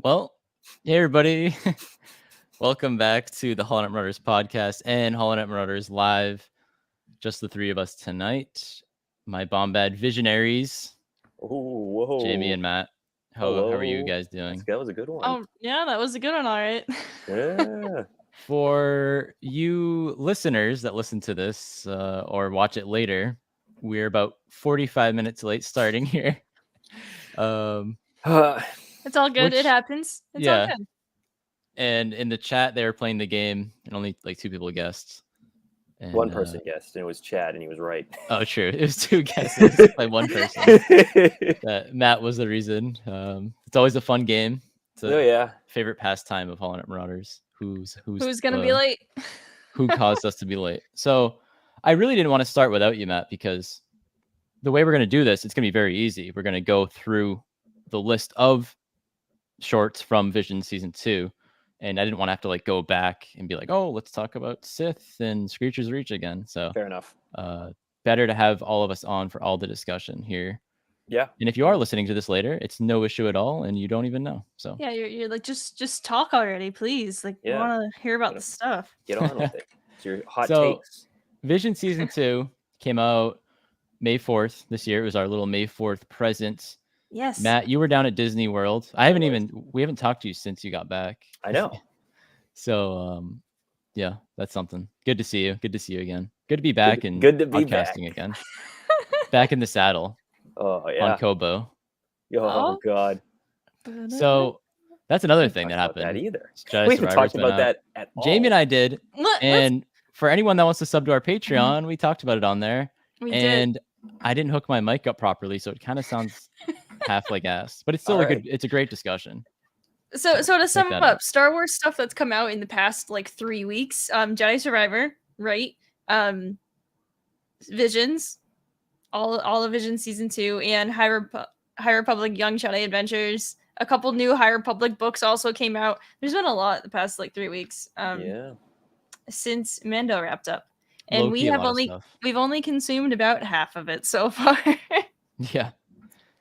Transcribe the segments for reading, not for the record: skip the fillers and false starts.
Well, hey everybody. Welcome back to the HoloNet Marauders podcast and HoloNet Marauders live. Just the three of us tonight. My Bombad visionaries, Oh, Jamie and whoa. Matt. How are you Hello. guys doing? That was a good one. Oh, yeah, that was a good one, all right. Yeah. For you listeners that listen to this or watch it later, we're about 45 minutes late starting here. It's all good. Which- It happens. It's all yeah. good. And in the chat, they were playing the game, and only like two people guessed. And, One person guessed, and it was Chad, and he was right. Oh, true. It was two guesses by one person. Matt was the reason. It's always a fun game. It's a Oh yeah. favorite pastime of HoloNet Marauders. Who's gonna be late? Who caused us to be late? So I really didn't want to start without you, Matt, because the way we're going to do this, it's going to be very easy. We're going to go through the list of shorts from Vision Season 2. And I didn't want to have to like go back and be like, oh, let's talk about Sith and Screecher's Reach again. So Fair enough. Better to have all of us on for all the discussion here. Yeah. And if you are listening to this later, it's no issue at all, and you don't even know. So Yeah, you're like just talk already, please. Like, we Yeah. want to hear about the stuff. Get on with it. It's your hot So- takes. Vision Season 2 came out May 4th this year. It was our little May 4th present. Yes. Matt, you were down at Disney World. We haven't talked to you since you got back. I know. So, yeah, that's something. Good to see you. Good to see you again. Good to be back and Good to be podcasting back. again. Back in the saddle Oh yeah. on Kobo. Oh God. So that's another We thing that talked about happened. either. Jedi We haven't Survivor's talked been about out. that at all. Jamie and I did. Let's- And for anyone that wants to sub to our Patreon, we talked about it on there. we did. And I didn't hook my mic up properly, so it kind of sounds half like ass. But it's still it's a great discussion. So to sum that up, up. Star Wars stuff that's come out in the past like 3 weeks. Jedi Survivor, right? Visions, all of Vision Season 2, and High Republic Young Jedi Adventures. A couple new High Republic books also came out. There's been a lot the past like 3 weeks. Yeah. Since Mando wrapped up. And Low-key, a lot of stuff. we've only consumed about half of it so far. Yeah.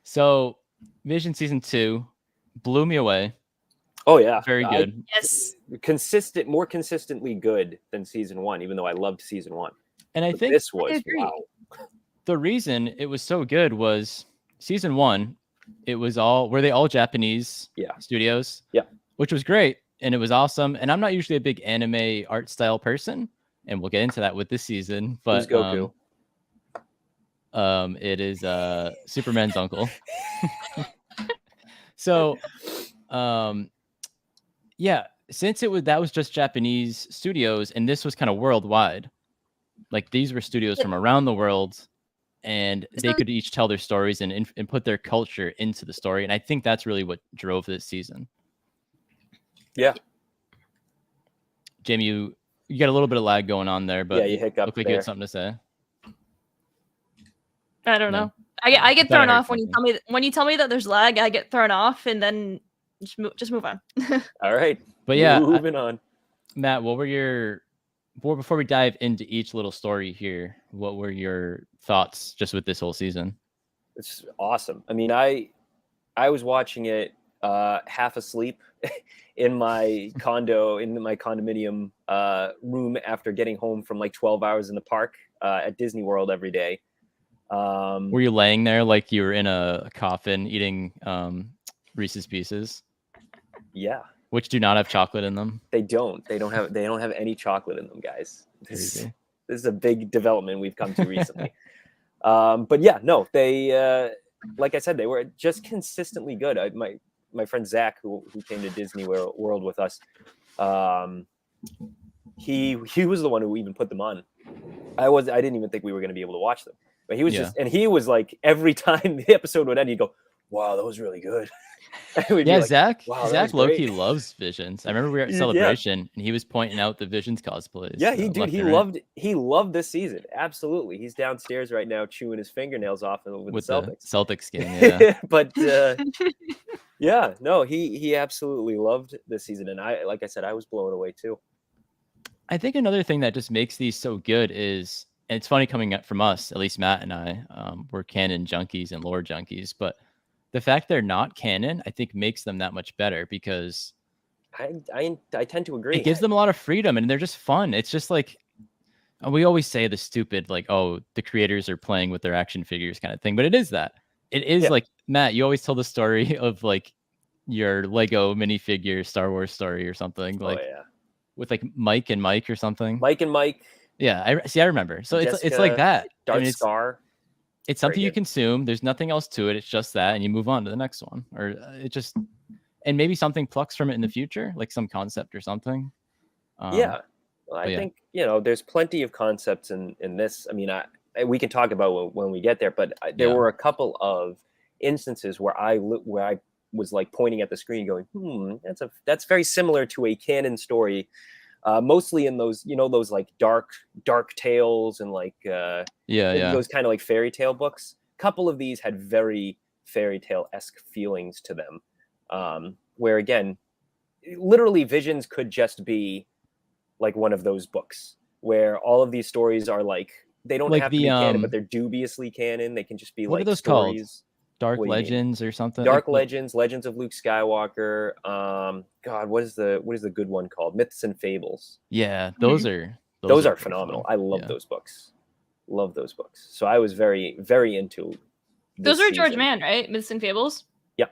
So Vision Season 2 blew me away. Oh yeah. Very good. Yes. More consistently good than season 1, even though I loved season 1. And I But think this was agree. wow. the reason it was so good was season 1, it was were they all Japanese studios? Yeah. Which was great. And it was awesome. And I'm not usually a big anime art style person. And we'll get into that with this season. But Who's Goku? It is Superman's uncle. So yeah, since that was just Japanese studios, and this was kind of worldwide. Like these were studios from around the world, and they could each tell their stories and put their culture into the story. And I think that's really what drove this season. Yeah. Jamie, you got a little bit of lag going on there, but Yeah, you hiccuped looked like you there. had something to say. I don't No. know. I get Thought I thrown heard off when you tell me that there's lag. I get thrown off, and then just move on. All right. But yeah, moving on. Matt, before we dive into each little story here, what were your thoughts just with this whole season? It's awesome. I mean, I was watching it half asleep in my condominium room after getting home from like 12 hours in the park at Disney World every day. Were you laying there like you were in a coffin eating Reese's Pieces, Yeah, which do not have chocolate in them? they don't have any chocolate in them, guys. This Crazy. is a big development we've come to recently. But yeah, no, they like I said, they were just consistently good. My friend Zach, who came to Disney World with us, he was the one who even put them on. I didn't even think we were going to be able to watch them, but he was he was like, every time the episode would end, he'd go, "Wow, that was really good." Yeah, like, Zach "Wow, that Zach was great." Loki loves Visions. I remember we were at Yeah. Celebration and he was pointing out the Visions cosplays. Yeah, left and right. he loved this season. Absolutely. He's downstairs right now chewing his fingernails off with the Celtics. Celtics game, yeah. But yeah, no, he absolutely loved this season, and like I said, I was blown away too. I think another thing that just makes these so good is, and it's funny coming up from us, at least Matt and I, we're canon junkies and lore junkies, but the fact they're not canon, I think makes them that much better because I tend to agree. it gives them a lot of freedom and they're just fun. It's just like we always say the stupid like, oh, the creators are playing with their action figures kind of thing, but it is that. It is like Matt, you always tell the story of like your Lego minifigure Star Wars story or something like with like Mike and Mike or something. Mike and Mike. Yeah, I remember. So it's like that. Darth Scar. It's something you consume. There's nothing else to it. It's just that, and you move on to the next one, or it just, and maybe something plucks from it in the future, like some concept or something. Well, I think there's plenty of concepts in this. I mean, we can talk about when we get there, but there were a couple of instances where I was like pointing at the screen, going, that's very similar to a canon story. Mostly in those, those like dark tales and like those kind of like fairy tale books. A couple of these had very fairy tale-esque feelings to them, where again, literally Visions could just be like one of those books where all of these stories are like they don't have to be canon, but they're dubiously canon. They can just be what like are those stories. Called? Dark Legends or something. Dark Legends, Legends of Luke Skywalker. God, what is the good one called? Myths and Fables. Yeah, those are phenomenal. I love those books. Love those books. So I was very, very into. Those are George Mann, right? Myths and Fables. Yeah.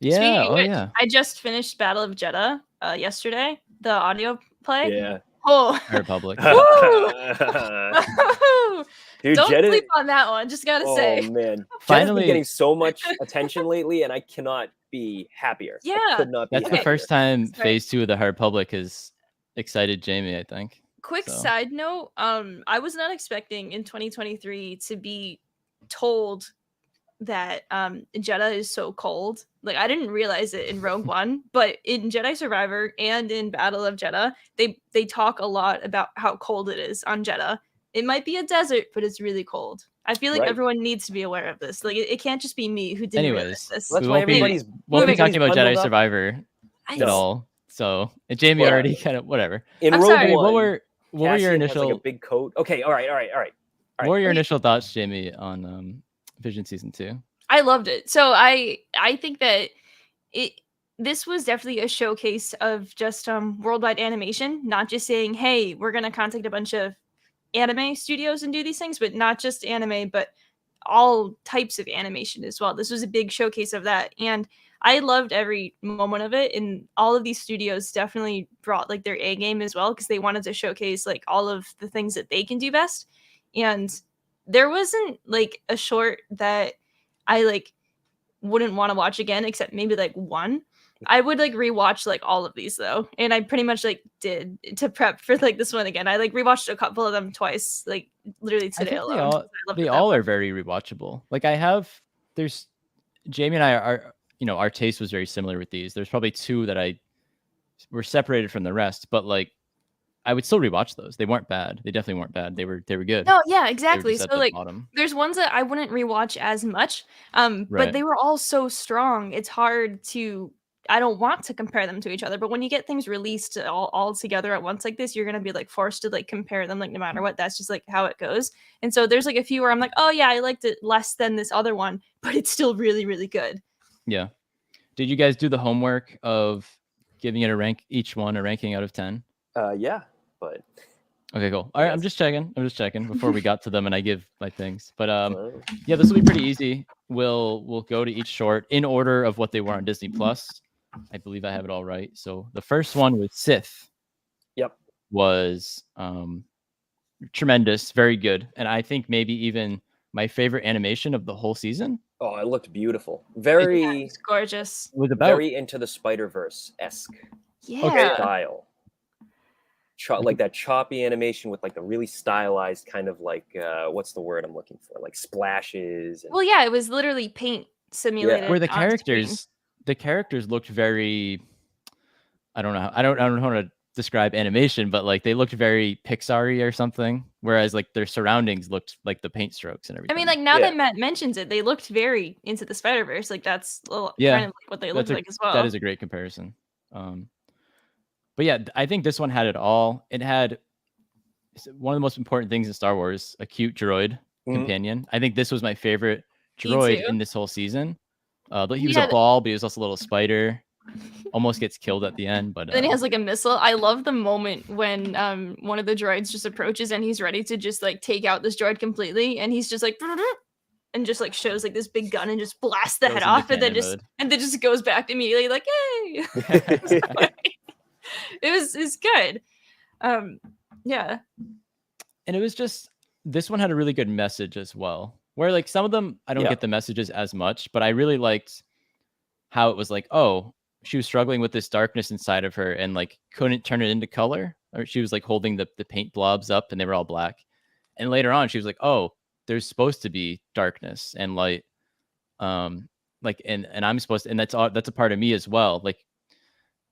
Yeah. I just finished Battle of Jeddah yesterday. The audio play. Yeah. Oh. Republic. Dude, don't sleep on that one. Just gotta say. Oh man, finally getting so much attention lately, and I cannot be happier. Yeah, I could not be That's happier. The first time Phase 2 of the High Republic has excited Jamie, I think. Quick side note: I was not expecting in 2023 to be told that Jeddah is so cold. Like I didn't realize it in Rogue One, but in Jedi Survivor and in Battle of Jeddah, they talk a lot about how cold it is on Jeddah. It might be a desert, but it's really cold. I feel like everyone needs to be aware of this. Like it can't just be me who didn't realize this. That's why everybody's won't be talking about Jedi Survivor at all. So Jamie already kind of whatever. In Rogue One, what were your initial like a big coat? Okay, all right. What were your initial thoughts, Jamie, on Vision Season 2? I loved it. So I think that this was definitely a showcase of just worldwide animation, not just saying, hey, we're gonna contact a bunch of anime studios and do these things, but not just anime, but all types of animation as well. This was a big showcase of that, and I loved every moment of it. And all of these studios definitely brought like their A game as well, because they wanted to showcase like all of the things that they can do best. And there wasn't like a short that I like wouldn't want to watch again, except maybe like one. I would like rewatch like all of these though, and I pretty much like did to prep for like this one again. I like rewatched a couple of them twice, like literally today alone. They all are very rewatchable. Like there's Jamie and I are our taste was very similar with these. There's probably two that were separated from the rest, but like I would still rewatch those. They weren't bad. They definitely weren't bad. They were good. No, yeah, exactly. So like there's ones that I wouldn't rewatch as much. But they were all so strong. It's hard to I don't want to compare them to each other, but when you get things released all together at once like this, you're gonna be like forced to like compare them like no matter what. That's just like how it goes. And so there's like a few where I'm like, oh yeah, I liked it less than this other one, but it's still really, really good. Yeah. Did you guys do the homework of giving it each one a ranking out of 10? Yeah, but okay, cool. All right, I'm just checking before we got to them and I give my things. But yeah, this will be pretty easy. We'll go to each short in order of what they were on Disney Plus. I believe I have it all right. So the first one was Sith. Yep. Was tremendous, very good. And I think maybe even my favorite animation of the whole season. Oh, it looked beautiful. Very gorgeous. It was very Into the Spider-Verse-esque style. Like that choppy animation with like the really stylized kind of like what's the word I'm looking for? Like splashes. Well, yeah, it was literally paint simulated. Yeah. Where the characters looked very, I don't know how to describe animation, but like they looked very Pixar-y or something. Whereas like their surroundings looked like the paint strokes and everything. I mean, like now that Matt mentions it, they looked very Into the Spider-Verse. Like that's kind of like what they looked like as well. That is a great comparison. But yeah, I think this one had it all. It had one of the most important things in Star Wars, a cute droid companion. I think this was my favorite droid in this whole season. He was a ball, but he was also a little spider. Almost gets killed at the end, but then he has like a missile. I love the moment when one of the droids just approaches and he's ready to just like take out this droid completely, and he's just like and just like shows like this big gun and just blasts the head off, and then just goes back immediately like, hey. It's good. Yeah. And it was just, this one had a really good message as well, where like some of them I don't get the messages as much, but I really liked how it was like, oh, she was struggling with this darkness inside of her and like couldn't turn it into color, or she was like holding the paint blobs up and they were all black, and later on she was like, oh, there's supposed to be darkness and light, like and I'm supposed to, and that's a part of me as well. Like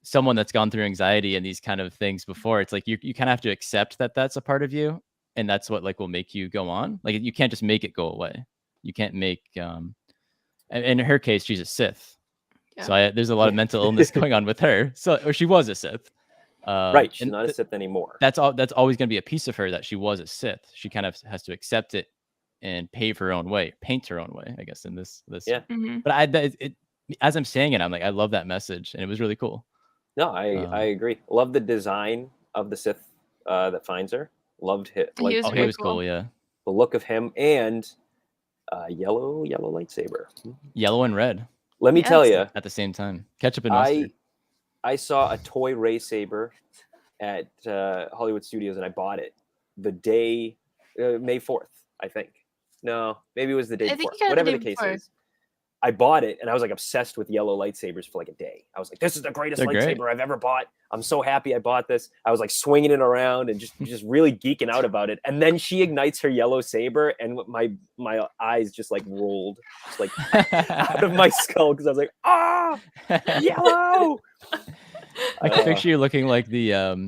someone that's gone through anxiety and these kind of things before, it's like you kind of have to accept that that's a part of you, and that's what like will make you go on. Like you can't just make it go away. You can't make in her case she's a Sith. Yeah. So there's a lot of mental illness going on with her. Or she was a Sith. Right, she's not a Sith anymore. That's always going to be a piece of her, that she was a Sith. She kind of has to accept it and pave her own way, paint her own way, I guess, in this. Yeah. Mm-hmm. But as I'm saying it, I'm like, I love that message, and it was really cool. No, I agree. Love the design of the Sith that finds her. Loved it. Like, he was cool. Yeah. The look of him, and yellow lightsaber. Yellow and red. Let me tell you, at the same time, ketchup and mustard. I saw a toy Ray saber at Hollywood Studios, and I bought it the day May 4th, I think. No, maybe it was the day before. Whatever the case is. I bought it, and I was like obsessed with yellow lightsabers for like a day. I was like, this is the greatest lightsaber I've ever bought. I'm so happy I bought this. I was like swinging it around and just really geeking out about it. And then she ignites her yellow saber, and my eyes just like rolled just like out of my skull, because I was like, yellow. I can picture you looking like the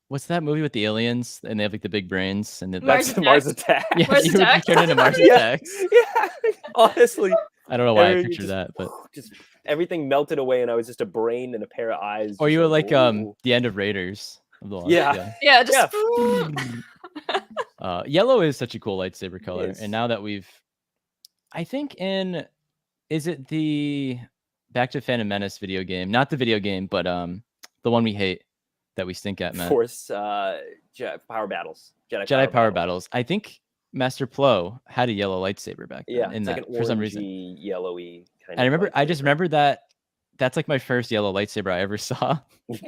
what's that movie with the aliens and they have like the big brains, and that's Mars Attacks. Yeah, Mars you would turn into Mars Attacks. Yeah, honestly, I don't know why I picture that, but just everything melted away, and I was just a brain and a pair of eyes. Or you were like the end of Raiders of the Lost. Yeah, just yellow is such a cool lightsaber color, and now that I think is it the Back to Phantom Menace video game? Not the video game, but the one we hate, that we stink at, man. Force Power Battles. Jedi Power Battles. I think Master Plo had a yellow lightsaber back then. Yeah, in it's that, like an for some reason. Yellowy kind of. I just remember that's like my first yellow lightsaber I ever saw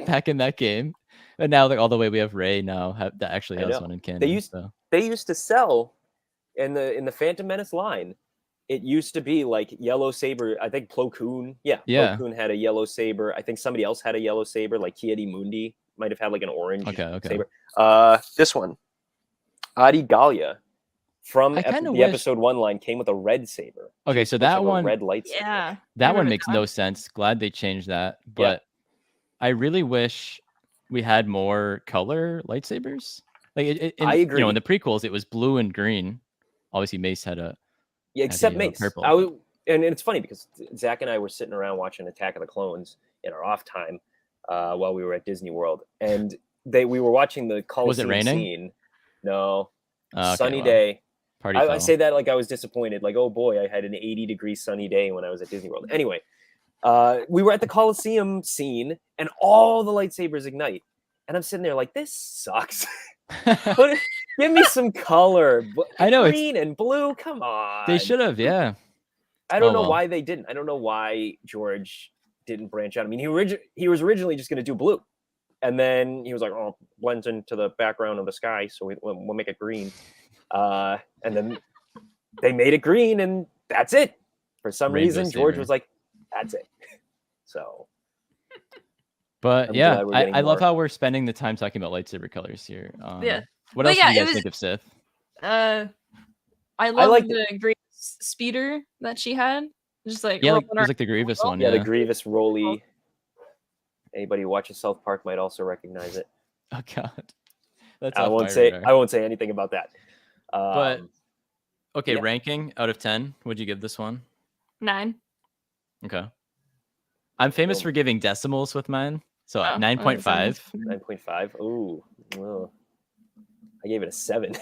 back in that game. And now like all the way we have Rey now that actually has one in canon. They used to sell in the Phantom Menace line. It used to be like yellow saber. I think Plo Koon. Yeah. Plo Koon had a yellow saber. I think somebody else had a yellow saber, like Ki-Adi Mundi might have had like an orange saber. This one, Adi Gallia from the episode 1 line came with a red saber. Okay, so that one, red lightsaber. Yeah, that one makes no sense. Glad they changed that, but I really wish we had more color lightsabers. Like I agree. In the prequels, it was blue and green. Obviously, Mace had a except Mace. Purple. And it's funny because Zach and I were sitting around watching Attack of the Clones in our off time while we were at Disney World, and we were watching the Coliseum scene. No, sunny day. I say that like I was disappointed. Like, oh boy, I had an 80-degree sunny day when I was at Disney World. Anyway, we were at the Coliseum scene, and all the lightsabers ignite, and I'm sitting there like, this sucks. Give me some color. I know, green and blue. Come on. They should have, yeah. I don't know why they didn't. I don't know why George didn't branch out. I mean, he was originally just going to do blue, and then he was like, "Oh, blends into the background of the sky, so we'll make it green." And then they made it green, and that's it. For some reason, George was like, "That's it." So, but yeah, I love how we're spending the time talking about lightsaber colors here. What else do you guys think of Sith? I love the green speeder that she had. Just like it was like the Grievous one. Yeah, the Grievous Rolly. Anybody who watches South Park might also recognize it. Oh God, I won't say anything about that. But okay, ranking out of 10. Would you give this one? 9. Okay. I'm famous for giving decimals with mine, so 9.5. 9.5. Ooh, well, I gave it a 7.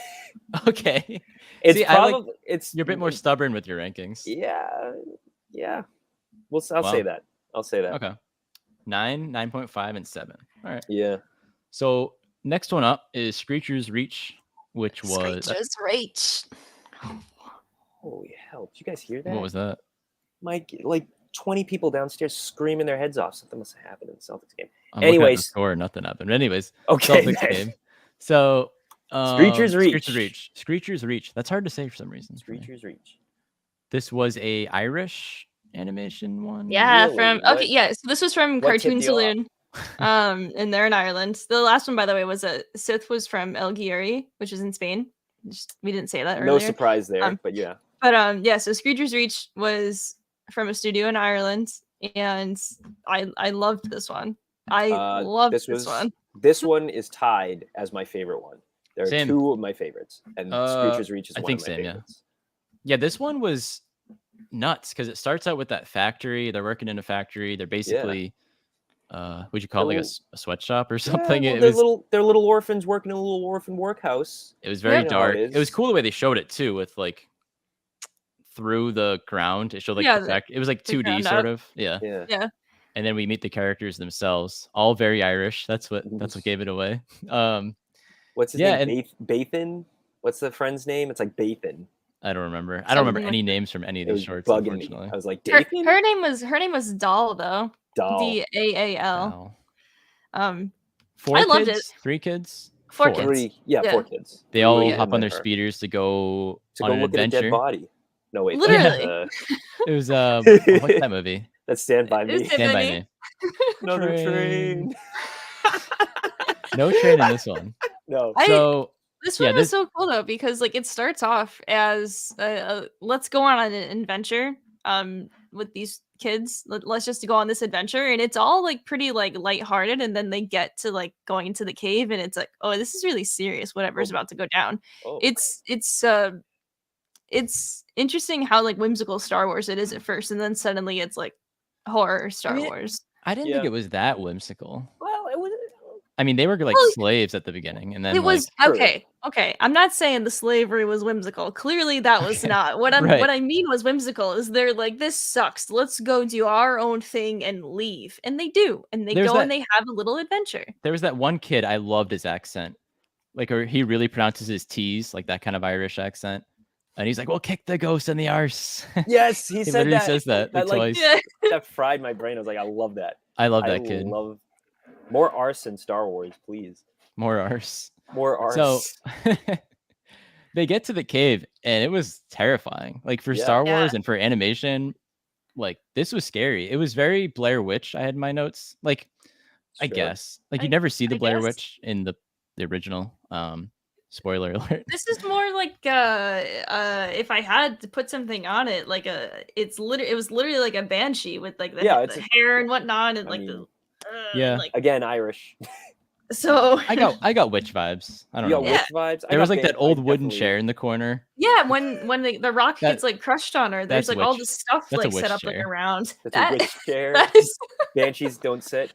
Okay. It's you're a bit more stubborn with your rankings. Yeah. Yeah. I'll say that. I'll say that. Okay. 9, 9.5, and 7. All right. Yeah. So next one up is Screecher's Reach, which was Screecher's Reach. Holy hell! Did you guys hear that? what was that? Mike, like 20 people downstairs screaming their heads off. Something must have happened in the Celtics game. I'm looking at the Anyways. score, nothing happened. Anyways, Okay. Celtics game. So Screecher's Reach. Screecher's Reach. Screecher's Reach. That's hard to say for some reason. Screecher's Reach. This was a Irish animation one. Yeah, Really? from What- okay, yeah. So this was from what Cartoon tipped you off? Saloon. And they're in Ireland. The last one, by the way, was a Sith was from El Guiri, which is in Spain. We didn't say that earlier. No surprise there, but yeah. But yeah, so Screecher's Reach was from a studio in Ireland, and I loved this one. I loved this one. This one is tied as my favorite one. There are Same. 2 of my favorites, and Screecher's Reach is I one think of my same, yeah. favorites. Yeah, this one was nuts because it starts out with that factory. They're working in a factory. They're basically, would you call it like a sweatshop or something? Yeah, It well, was they're little orphans working in a little orphan workhouse. it was very You know how dark. it It was is. cool the way they showed it too, with like through the ground. It showed like Yeah, the fact. It was like the 2D ground sort up. of. Yeah. Yeah. And then we meet the characters themselves, all very Irish. That's what gave it away. What's his Yeah, name? Bathan? What's the friend's name? It's like Bathan. I don't remember. I don't remember Something any names from any of It these was shorts, bugging me. unfortunately. I was like, Her, Dathan? her name was Doll though. Doll. Daal. Wow. 4 I loved kids? it. 3 kids? 4 4. kids. 3. Yeah, Yeah. 4 kids. They all Yeah. hop on their Her. speeders to go To on go an look at a adventure. dead body. No, wait. Literally. It was what's that movie? That's Stand By It was Me. Stand Stand by by Me. Me. Another Train. train. No train in this one. No. So This Yeah, one was so cool though because like it starts off as let's go on an adventure with these kids. Let's just go on this adventure, and it's all like pretty like lighthearted, and then they get to like going into the cave, and it's like, oh, this is really serious. Whatever's about to go down. Oh, It's interesting how like whimsical Star Wars it is at first, and then suddenly it's like horror Star Wars. I didn't think Yeah. it was that whimsical. well, it was. I mean, they were like Well, slaves at the beginning, and then It was True. okay. I'm not saying the slavery was whimsical. Clearly, that was Okay. not. What I mean was whimsical is they're like, this sucks. Let's go do our own thing and leave. And they do. And they There's go that- and they have a little adventure. there was that one kid I loved his accent, like, or he really pronounces his T's like that kind of Irish accent, and he's like, "Well, kick the ghost in the arse." Yes, he He said literally that. says that like like, twice. Yeah. that fried my brain. I was like, I love that. I love I that kid. love more arse in Star Wars, please. More arse. More arse. So they get to the cave, and it was terrifying. Like for Yeah. Star Wars Yeah. and for animation, like this was scary. It was very Blair Witch. I had in my notes. Like, I Sure. guess. Like you I- never see the I Blair guess. Witch in the original. Spoiler alert. This is more like if I had to put something on it, like it was literally like a banshee with like the, Yeah, it's the hair and whatnot, and I like mean, Yeah. like Again, Irish. so I got witch vibes. I don't You know. got Yeah. witch vibes. I There was got like that I old wooden definitely- chair in the corner. Yeah, when the rock That- gets like crushed on her, there's that's like all witch- this stuff that's a like set witch up like chair. around. That's That- a witch chair. that is Banshees don't sit.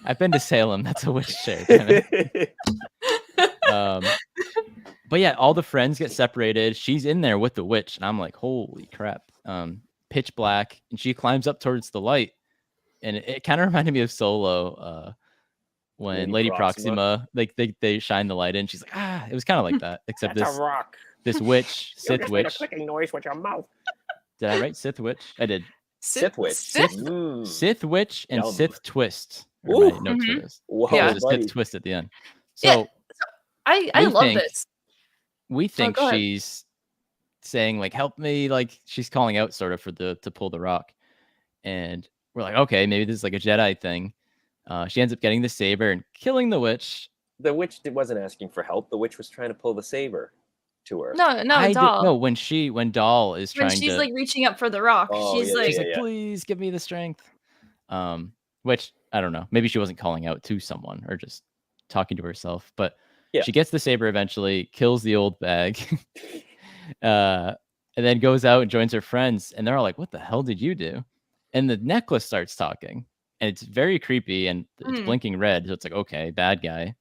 I've been to Salem. That's a witch chair. Damn it. But yeah, all the friends get separated. She's in there with the witch, and I'm like, holy crap. Pitch black, and she climbs up towards the light, and it kind of reminded me of Solo. When Lady Proxima, like they shine the light in, she's like, ah, it was kind of like that, except That's this a rock. this witch, You Sith just made a witch. clicking noise with your mouth. Did I write Sith witch? I did. Sith witch. Sith? Mm. Sith witch and Yum. Sith twist. are Ooh. my notes for Mhm. this. Whoa, Yeah. There's a buddy. Sith twist at the end. Yeah. So I We love think- this. we think go ahead. she's saying like, help me, like she's calling out sort of for to pull the rock, and we're like, okay, maybe this is like a Jedi thing. She ends up getting the saber and killing the witch. The witch wasn't asking for help. The witch was trying to pull the saber to her. No, doll. No, when Doll is when trying she's to like reaching up for the rock, Oh, she's yeah, like, she's like, please give me the strength. Which I don't know. Maybe she wasn't calling out to someone or just talking to herself. But Yeah. she gets the saber eventually, kills the old bag, and then goes out and joins her friends. And they're all like, what the hell did you do? And the necklace starts talking. And it's very creepy and it's Hmm. blinking red. So it's like, okay, bad guy.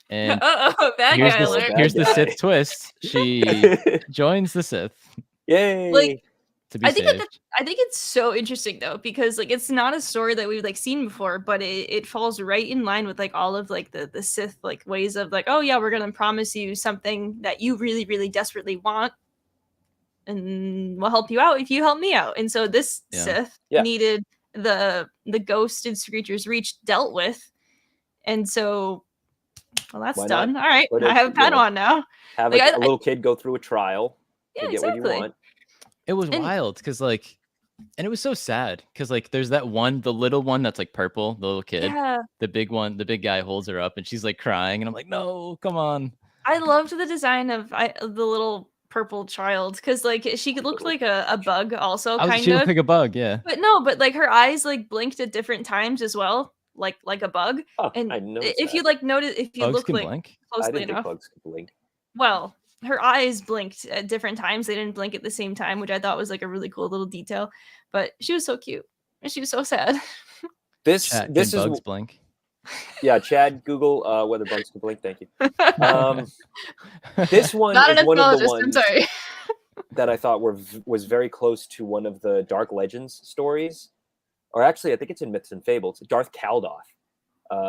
And oh, bad here's guy the, alert. bad here's the guy. Sith twist. She joins the Sith. Yay! Like, to be I think saved. I think it's so interesting though, because like it's not a story that we've like seen before, but it falls right in line with like all of like the Sith like ways of like, oh yeah, we're gonna promise you something that you really, really desperately want, and we'll help you out if you help me out. And so this Yeah. Sith Yeah. needed the ghost in Screecher's Reach dealt with. And so well that's Why not done. All right. put I it, have a you know, Padawan now. have Like, a little kid go through a trial Yeah, to get what exactly. you want. It was And- wild because like, and it was so sad because like there's that one, the little one that's like purple, the little kid. Yeah. The big one, the big guy holds her up and she's like crying, and I'm like, no, come on. I loved the design of the little purple child because like she looked like a bug also kind She of. looked like a bug, yeah. But no, but like her eyes like blinked at different times as well, like a bug. Oh, And I noticed if you that. like notice, if you Bugs look can like blink. I closely didn't think enough, bugs could blink. well, her eyes blinked at different times. They didn't blink at the same time, which I thought was like a really cool little detail. But she was so cute and she was so sad. This Chat, this can is bugs blink? yeah. Chad, Google whether bugs can blink. Thank you. This one Not an is one of the ethologist, I'm ones sorry. that I thought was very close to one of the Dark Legends stories, or actually, I think it's in Myths and Fables. Darth Kaldoth.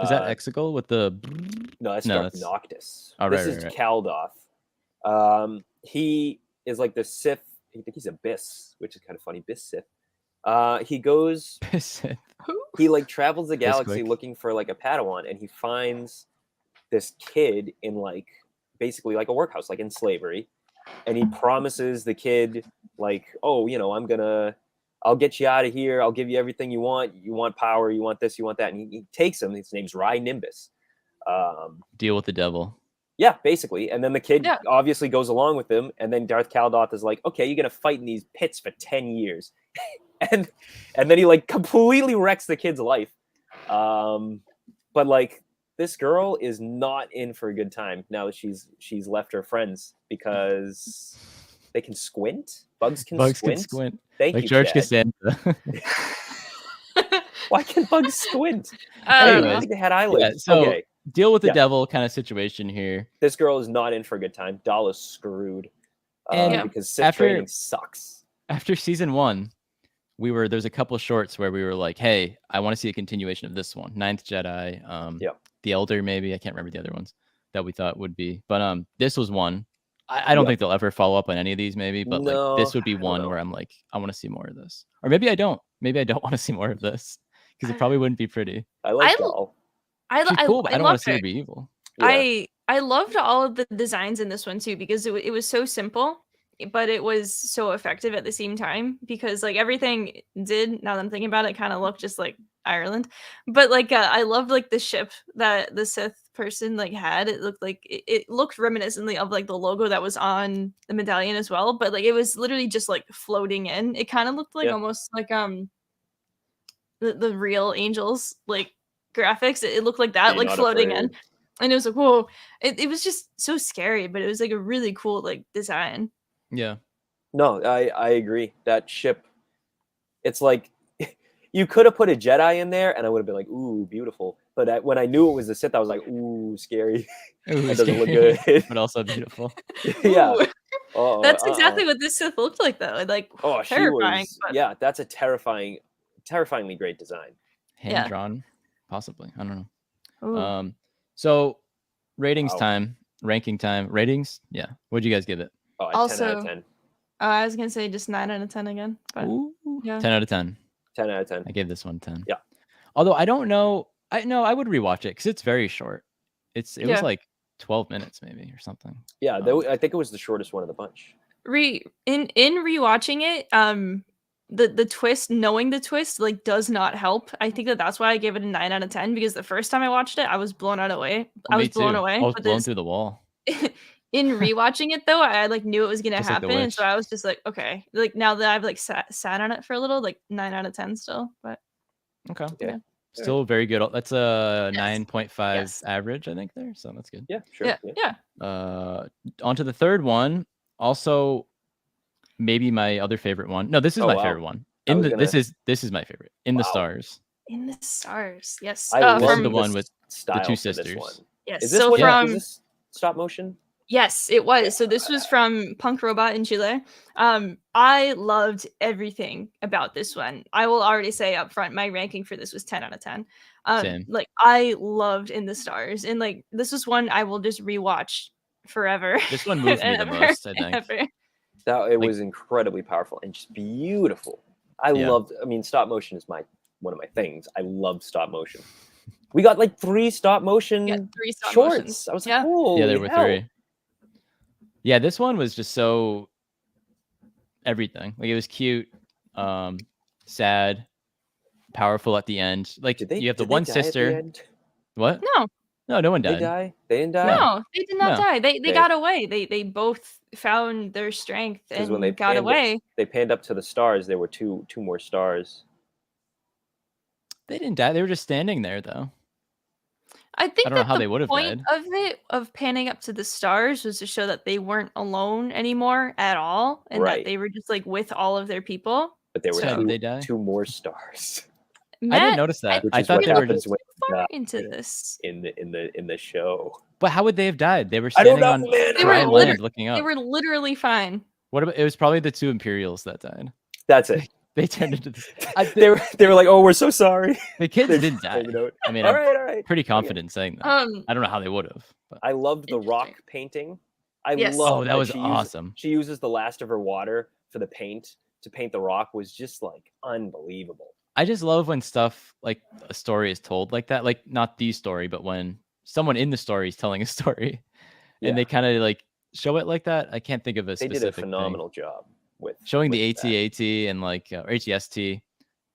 Is that Exegol with the? No, that's No, Darth that's- Noctis. Oh, This right, is right, Kaldoth. He is like the Sith. I think he's a Biss, which is kind of funny. Biss Sith. He goes. He like travels the galaxy quick. looking for like a Padawan, and he finds this kid in like basically like a workhouse, like in slavery, and he promises the kid like, oh, you know, I'll get you out of here. I'll give you everything you want. You want power. You want this. You want that. And he takes him. His name's Rye Nimbus. Deal with the devil. Yeah, basically. And then the kid Yeah. obviously goes along with him. And then Darth Kaldoth is like, okay, you're going to fight in these pits for 10 years. and then he like completely wrecks the kid's life. But like this girl is not in for a good time now that she's left her friends because they can squint. Bugs can squint. Thank Like you, George Chad. Costanza. Why can bugs squint? I don't Anyway, I know. think they had eyelids. Yeah, so Okay, deal with the Yeah. devil kind of situation here. this girl is not in for a good time. Doll is screwed And Yeah. because Sith after- training sucks. After season 1, there's a couple shorts where we were like, hey, I want to see a continuation of this one. Ninth Jedi, Yep. The Elder, maybe. I can't remember the other ones that we thought would be. But this was one. I don't Yep. think they'll ever follow up on any of these, maybe, but like this would be No, I don't one know. where I'm like, I want to see more of this. Or maybe I don't. Maybe I don't want to see more of this. Because it probably wouldn't be pretty. I like I- Doll. She's cool, but I don't want loved to see her it. be evil. Yeah. I loved all of the designs in this one too because it was so simple, but it was so effective at the same time because like everything did, now that I'm thinking about it, kind of looked just like Ireland. But like I loved like the ship that the Sith person like had. It looked like it looked reminiscently of like the logo that was on the medallion as well, but like it was literally just like floating in. It kind of looked like Yeah. almost like the real angels like graphics. It looked like that, Be like not floating afraid. in. And it was like, whoa. It was just so scary, but it was like a really cool like design. Yeah. No, I agree. That ship, it's like you could have put a Jedi in there, and I would have been like, "Ooh, beautiful." But when I knew it was the Sith, I was like, "Ooh, scary." Ooh, That doesn't look scary, good. but also beautiful. Yeah. Ooh. Uh-oh, That's uh-oh. exactly what this Sith looked like though. Like Oh, she terrifying. was. But Yeah, that's a terrifyingly great design. Yeah. Hand drawn, possibly. I don't know. ooh. So ratings Wow. time, ranking time, ratings. Yeah. What'd you guys give it? Oh, 10 out of Also- 10. I was gonna say just 9 out of 10 again. But Ooh, yeah. 10 out of 10. 10 out of 10. I gave this one 10. Yeah. Although I don't know. I would rewatch it because it's very short. It Yeah. was like 12 minutes maybe or something. Yeah, I think it was the shortest one of the bunch. in rewatching it, the twist, knowing the twist, like does not help. I think that's why I gave it a 9 out of 10 because the first time I watched it, I was blown away. I Me was blown too. away. I was but blown this- through the wall. in rewatching it though, I like knew it was gonna Just like The happen, and so Witch. I was just like, okay. Like now that I've like sat on it for a little, like 9 out of 10 still. But Okay. Yeah. Still very good. That's a Yes. 9.5 Yes. average, I think there. So that's good. Yeah, sure. yeah. On to the third one. Also, maybe my other favorite one. No, this is Oh, my wow. favorite one. I was This is my favorite. In the Wow. Stars. In the Stars, yes. I love This is From the one with style two for this sisters. one. yes. Is this So one? from Is this stop motion? Yes, it was. So this was from Punk Robot in Chile. I loved everything about this one. I will already say up front, my ranking for this was 10 out of 10. Same. Like I loved In the Stars, and like this is one I will just rewatch forever. This one moved me the and most, I think. ever. That it was incredibly powerful and just beautiful. I mean, stop motion is one of my things. I love stop motion. We got like 3 stop motion Yeah, 3 stop shorts. motions. I was Yeah. like, holy Yeah, there were hell. 3. Yeah, this one was just so everything. Like it was cute, sad, powerful at the end. Like you have the one sister. What? No one They died. die? They didn't die? No, they did not No. die. They got away. They both found their strength and When they got away. They panned up to the stars. There were two more stars. They didn't die. They were just standing there, though. I think I don't know that how the they would have point died. of panning up to the stars was to show that they weren't alone anymore at all, and that they were just like with all of their people. But there were So, did they die? 2 more stars. I didn't notice that. Which I is thought what they were happens just when you die into this. in the show. But how would they have died? They were I don't standing know, on man. dry land looking up. They were literally fine. What about? It was probably the 2 Imperials that died. That's it. They turned into this. They were like, "Oh, we're so sorry." The kids didn't die. I mean, all right. Pretty confident saying that. I don't know how they would have. But. I loved the rock painting. Yes. love that was awesome. She uses the last of her water for the paint to paint the rock. Was just like unbelievable. I just love when stuff like a story is told like that. Like not the story, but when someone in the story is telling a story, and they kind of like show it like that. I can't think of a specific. They did a phenomenal job with showing with the AT-AT and like or ATST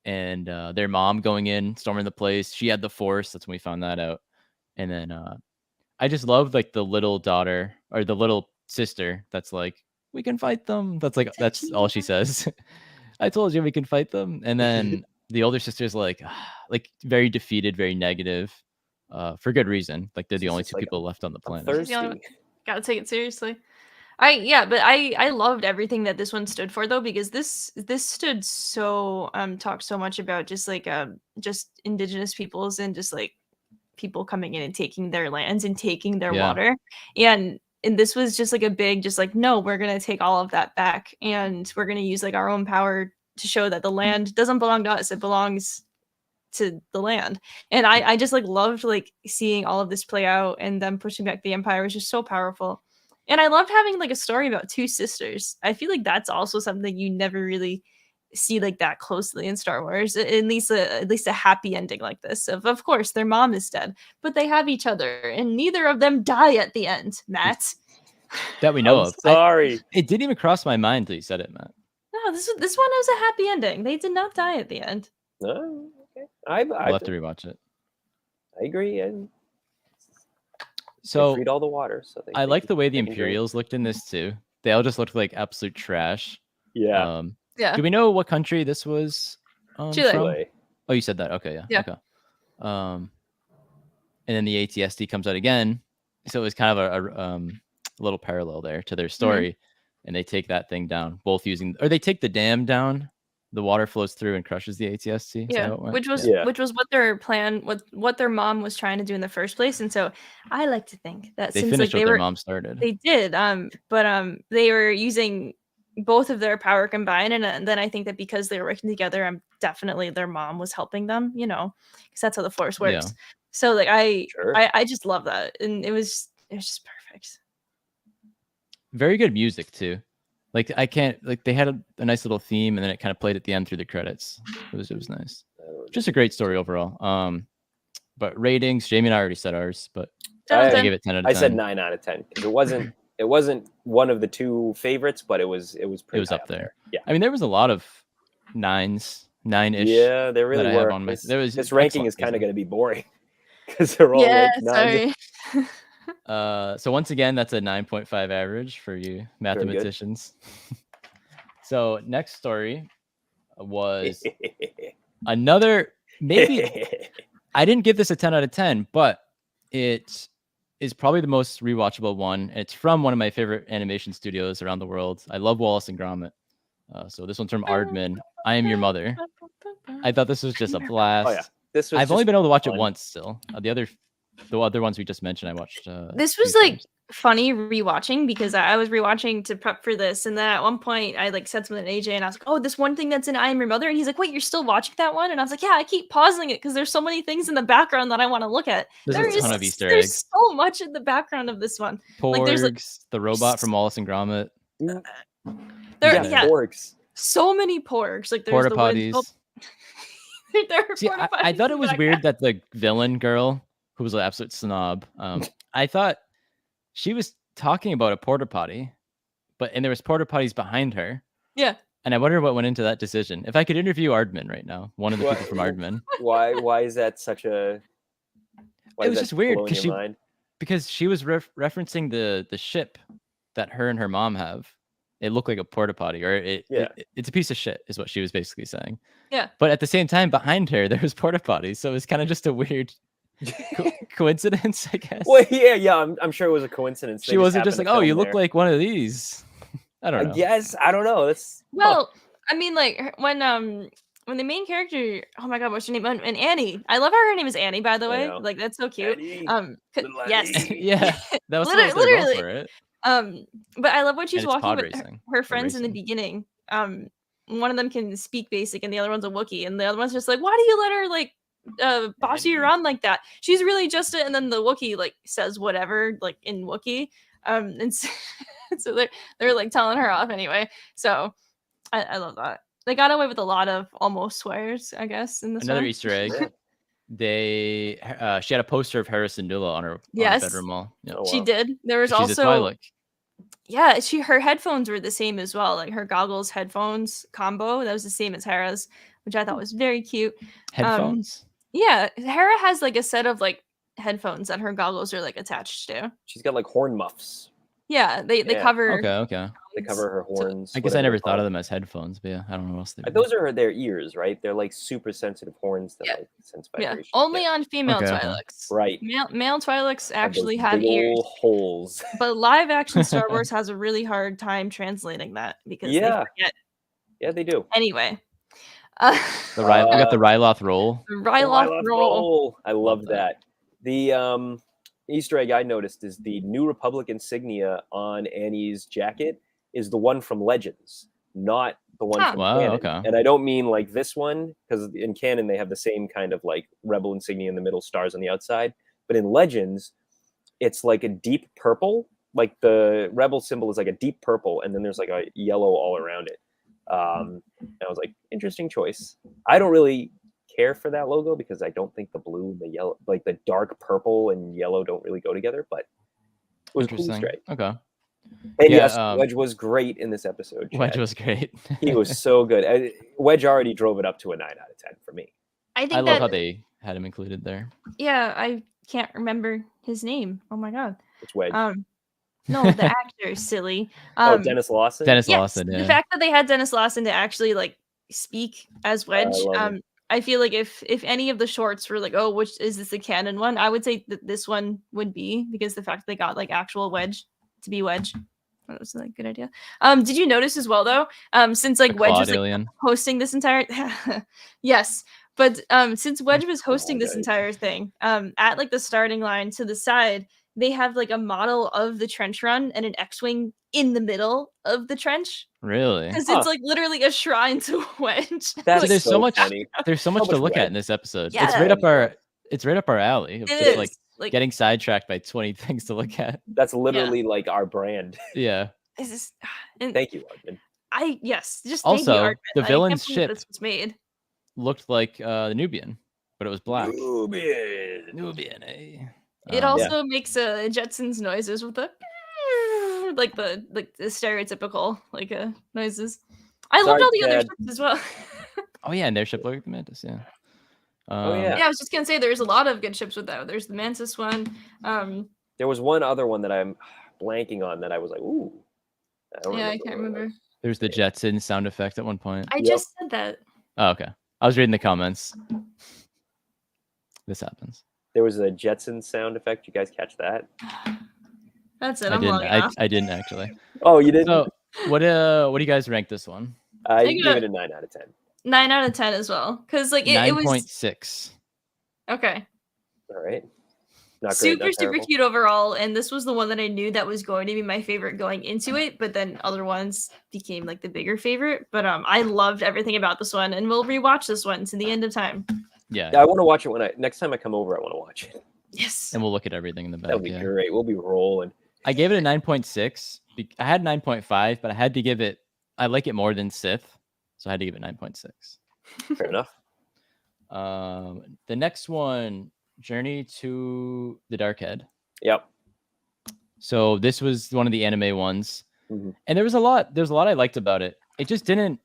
and their mom going in, storming the place. She had the Force. That's when we found that out. And then I just love like the little daughter or the little sister that's like, we can fight them. That's all she says. I told you we can fight them. And then the older sister's like very defeated, very negative, for good reason. Like they're the only 2 people left on the planet. Gotta take it seriously. I loved everything that this one stood for though, because this stood so talked so much about just like just indigenous peoples and just like people coming in and taking their lands and taking their water. And this was just like a big just like, no, we're gonna take all of that back and we're gonna use like our own power to show that the land doesn't belong to us, it belongs to the land. And I just like loved like seeing all of this play out, and them pushing back the empire was just so powerful. And I loved having like a story about 2 sisters. I feel like that's also something you never really see like that closely in Star Wars. At least a happy ending like this. Of course, their mom is dead, but they have each other, and neither of them die at the end. Matt, that we know of. Sorry, it didn't even cross my mind till you said it, Matt. No, this one was a happy ending. They did not die at the end. No, okay. I'll have to rewatch it. I agree. And so they freed all the water. So I like the way the Imperials looked in this too. They all just looked like absolute trash. Yeah. Yeah. Do we know what country this was? Chile. From? Oh, you said that. Okay, yeah. Okay. And then the ATSD comes out again, so it was kind of a little parallel there to their story, and they take that thing down. Both or they take the dam down. The water flows through and crushes the ATST. Yeah, which was what their plan, what their mom was trying to do in the first place. And so I like to think that they since finished like, what their mom started. They did, but they were using both of their power combined, and then I think that because they were working together, definitely their mom was helping them, because that's how the Force works. Yeah. So like I just love that, and it was just perfect. Very good music too. Like they had a nice little theme, and then it kind of played at the end through the credits. It was nice. Just a great story overall. But ratings, Jamie and I already said ours, but I gave it 10 out of 10. I said 9 out of 10 because it wasn't one of the 2 favorites, but it was pretty. It was up there. Yeah, I mean there was a lot of 9-ish. Yeah, there really were. This ranking is kind of going to be boring because they're all like 9. Sorry. So once again, that's a 9.5 average for you mathematicians. So next story was another, maybe I didn't give this a 10 out of 10, but it is probably the most rewatchable one. It's from one of my favorite animation studios around the world. I love Wallace and Gromit. So this one's from Aardman. I Am Your Mother. I thought this was just a blast. Oh yeah, I've only been able to watch it once still. The other ones we just mentioned, I watched. This was like funny rewatching because I was rewatching to prep for this, and then at one point I like said something to AJ, and I was like, "Oh, this one thing that's in I Am Your Mother," and he's like, "Wait, you're still watching that one?" And I was like, "Yeah, I keep pausing it because there's so many things in the background that I want to look at." There's a ton of Easter there's eggs. so much in the background of this one. Porgs, Like, there's the robot from Wallace and Gromit. there, Yeah. Porgs. so many porgs. Like there's Porta the wooden- potties. there are See, porta I potties thought in it the was background. weird that the villain girl, who was an absolute snob, I thought she was talking about a porta potty, and there was porta potties behind her. Yeah. And I wonder what went into that decision. If I could interview Ardman right now, one of the people from Ardman. Why is that such a? It was just weird because because she was referencing the ship that her and her mom have. It looked like a porta potty, or it's a piece of shit, is what she was basically saying. Yeah. But at the same time, behind her, there was porta potties, so it was kind of just a weird coincidence, I guess. Well, yeah. I'm sure it was a coincidence. She wasn't just like, "Oh, you look like one of these." I don't know. Yes, I don't know. That's I mean, like when the main character, oh my god, what's her name? And Annie. I love how her name is Annie, by the way. Like that's so cute. Annie, yes. Yeah. That was literally. For it. But I love when she's walking with her friends in the racing. beginning. One of them can speak basic and the other one's a Wookiee, and the other one's just like, why do you let her like boss you around like that? She's really just and then the Wookiee like says whatever like in Wookiee. And so they're like telling her off anyway. So I love that. They got away with a lot of almost swears, I guess, in this Another one. Easter egg. She had a poster of Harrison Dula on her bedroom wall. Yeah. Oh, wow. She did. There was She's also her headphones were the same as well. Like her goggles headphones combo that was the same as Hera's, which I thought was very cute. Headphones? Yeah, Hera has like a set of like headphones that her goggles are like attached to. She's got like horn muffs. Yeah, they cover. Okay. They cover her horns. I guess I never thought of them as headphones, but yeah, I don't know what else they do. Those are their ears, right? They're like super sensitive horns that like sense vibration. Yeah, only on female Twi'leks. Right. Male Twi'leks actually have ears. Holes. But live action Star Wars has a really hard time translating that because they forget. Yeah, they do. Anyway. We got the Ryloth roll. The Ryloth roll. I love that. The Easter egg I noticed is the New Republic insignia on Annie's jacket is the one from Legends, not the one from canon. Okay. And I don't mean like this one, because in canon they have the same kind of like rebel insignia in the middle, stars on the outside. But in Legends, it's like a deep purple. Like the rebel symbol is like a deep purple, and then there's like a yellow all around it. And I was like, interesting choice. I don't really care for that logo because I don't think the blue and the yellow, like the dark purple and yellow, don't really go together. But it was cool. Straight. Okay. And yes, Wedge was great in this episode. Chad. Wedge was great. He was so good. Wedge already drove it up to a 9 out of 10 for me. I love how they had him included there. Yeah, I can't remember his name. Oh my god. It's Wedge. No, the actor is silly. Dennis Lawson. Lawson. Yeah. The fact that they had Dennis Lawson to actually like speak as Wedge. I feel like if any of the shorts were like, oh, which is this the canon one? I would say that this one would be, because the fact that they got like actual Wedge to be Wedge. That was like a good idea. Did you notice as well though? Since like Wedge was like, hosting this entire yes. But since Wedge was hosting this entire thing, at like the starting line to the side, they have like a model of the trench run and an X-wing in the middle of the trench. Really? Because it's like literally a shrine to Wedge. That's there's so much funny. There's so much to look at in this episode. Yeah. It's right up our alley. Of just like getting sidetracked by 20 things to look at. That's literally like our brand. Yeah. Thank you, Ardman. Just also thank you, Ardman. the villain's ship this was made. Looked like the Nubian, but it was black. Nubian, eh? It also makes Jetsons noises with the like the stereotypical like noises. I loved all the other ships as well. Oh yeah, and their ship looked like the Mantis. Yeah. Yeah, I was just gonna say there's a lot of good ships with that. There's the Mantis one. There was one other one that I'm blanking on that I was like, ooh. I can't remember. There's the Jetson sound effect at one point. I just said that. Oh, okay. I was reading the comments. This happens. There was a Jetson sound effect. You guys catch that? That's it. I didn't actually. Oh, you didn't? So what do you guys rank this one? I give it a 9 out of 10. 9 out of 10 as well. Because like it was 9.6. Okay. All right. Not great, super not super terrible. cute overall, and this was the one that I knew that was going to be my favorite going into it, but then other ones became like the bigger favorite. But I loved everything about this one, and we'll rewatch this one to the end of time. Yeah, I want to watch it next time I come over. I want to watch it. Yes, And we'll look at everything in the back. That'll be great. We'll be rolling. I gave it a 9.6. I had 9.5, but I had to give it. I like it more than Sith, so I had to give it 9.6. Fair enough. The next one, Journey to the Dark Head. Yep. So this was one of the anime ones, Mm-hmm. and there was a lot I liked about it. It just didn't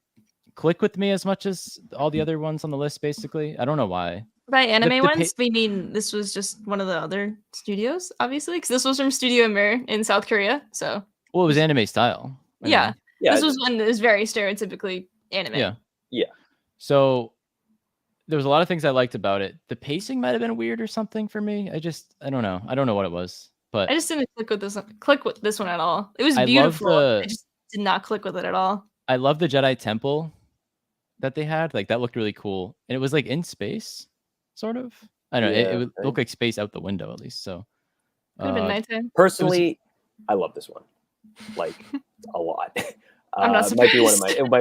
click with me as much as all the other ones on the list. Basically, I don't know why. By anime ones, we mean this was just one of the other studios, obviously, because this was from Studio Mir in South Korea. So, well, it was anime style. Yeah. This was one that was very stereotypically anime. Yeah. So there was a lot of things I liked about it. The pacing might have been weird or something for me. I don't know. I don't know what it was, but I just didn't click with this one at all. It was beautiful. I just did not click with it at all. I love the Jedi Temple that they had. Like that looked really cool, and it was like in space, sort of. I don't know. It would look like space out the window at least. So could have been nighttime. Personally, I love this one, like a lot. I'm not might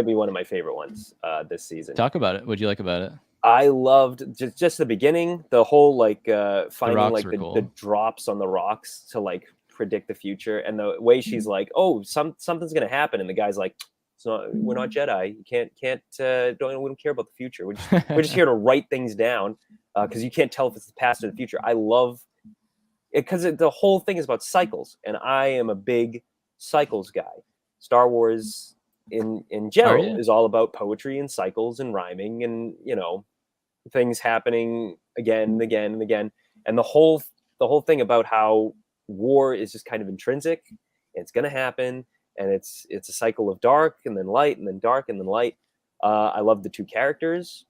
be one of my favorite ones this season. Talk about it. What'd you like about it? I loved just the beginning, the whole like finding like the drops on the rocks to like predict the future, and the way she's like, oh, something's gonna happen, and the guy's like, we're not Jedi. You can't we don't care about the future. We're just here to write things down because you can't tell if it's the past or the future. I love it because the whole thing is about cycles, and I am a big cycles guy. Star Wars in general is all about poetry and cycles and rhyming and things happening again and again and again. And the whole thing about how war is just kind of intrinsic, and it's going to happen, and it's a cycle of dark and then light and then dark and then light. I love the two characters.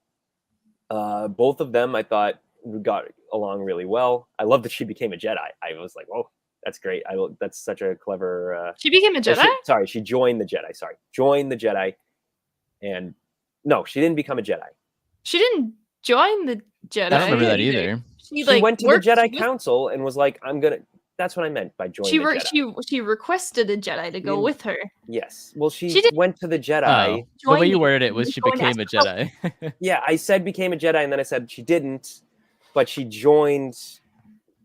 Both of them I thought got along really well. I love that she became a Jedi. I was like, oh, that's great. That's such a clever. She became a Jedi? She joined the Jedi. Joined the Jedi. And no, she didn't become a Jedi. She didn't join the Jedi. I don't remember that either. She went to the Jedi Council and was like, I'm gonna. That's what I meant by joining the Jedi. She requested a Jedi to go with her. Yes. Well, she went to the Jedi. The way you worded it was she became a Jedi. Yeah, I said became a Jedi, and then I said she didn't, but she joined.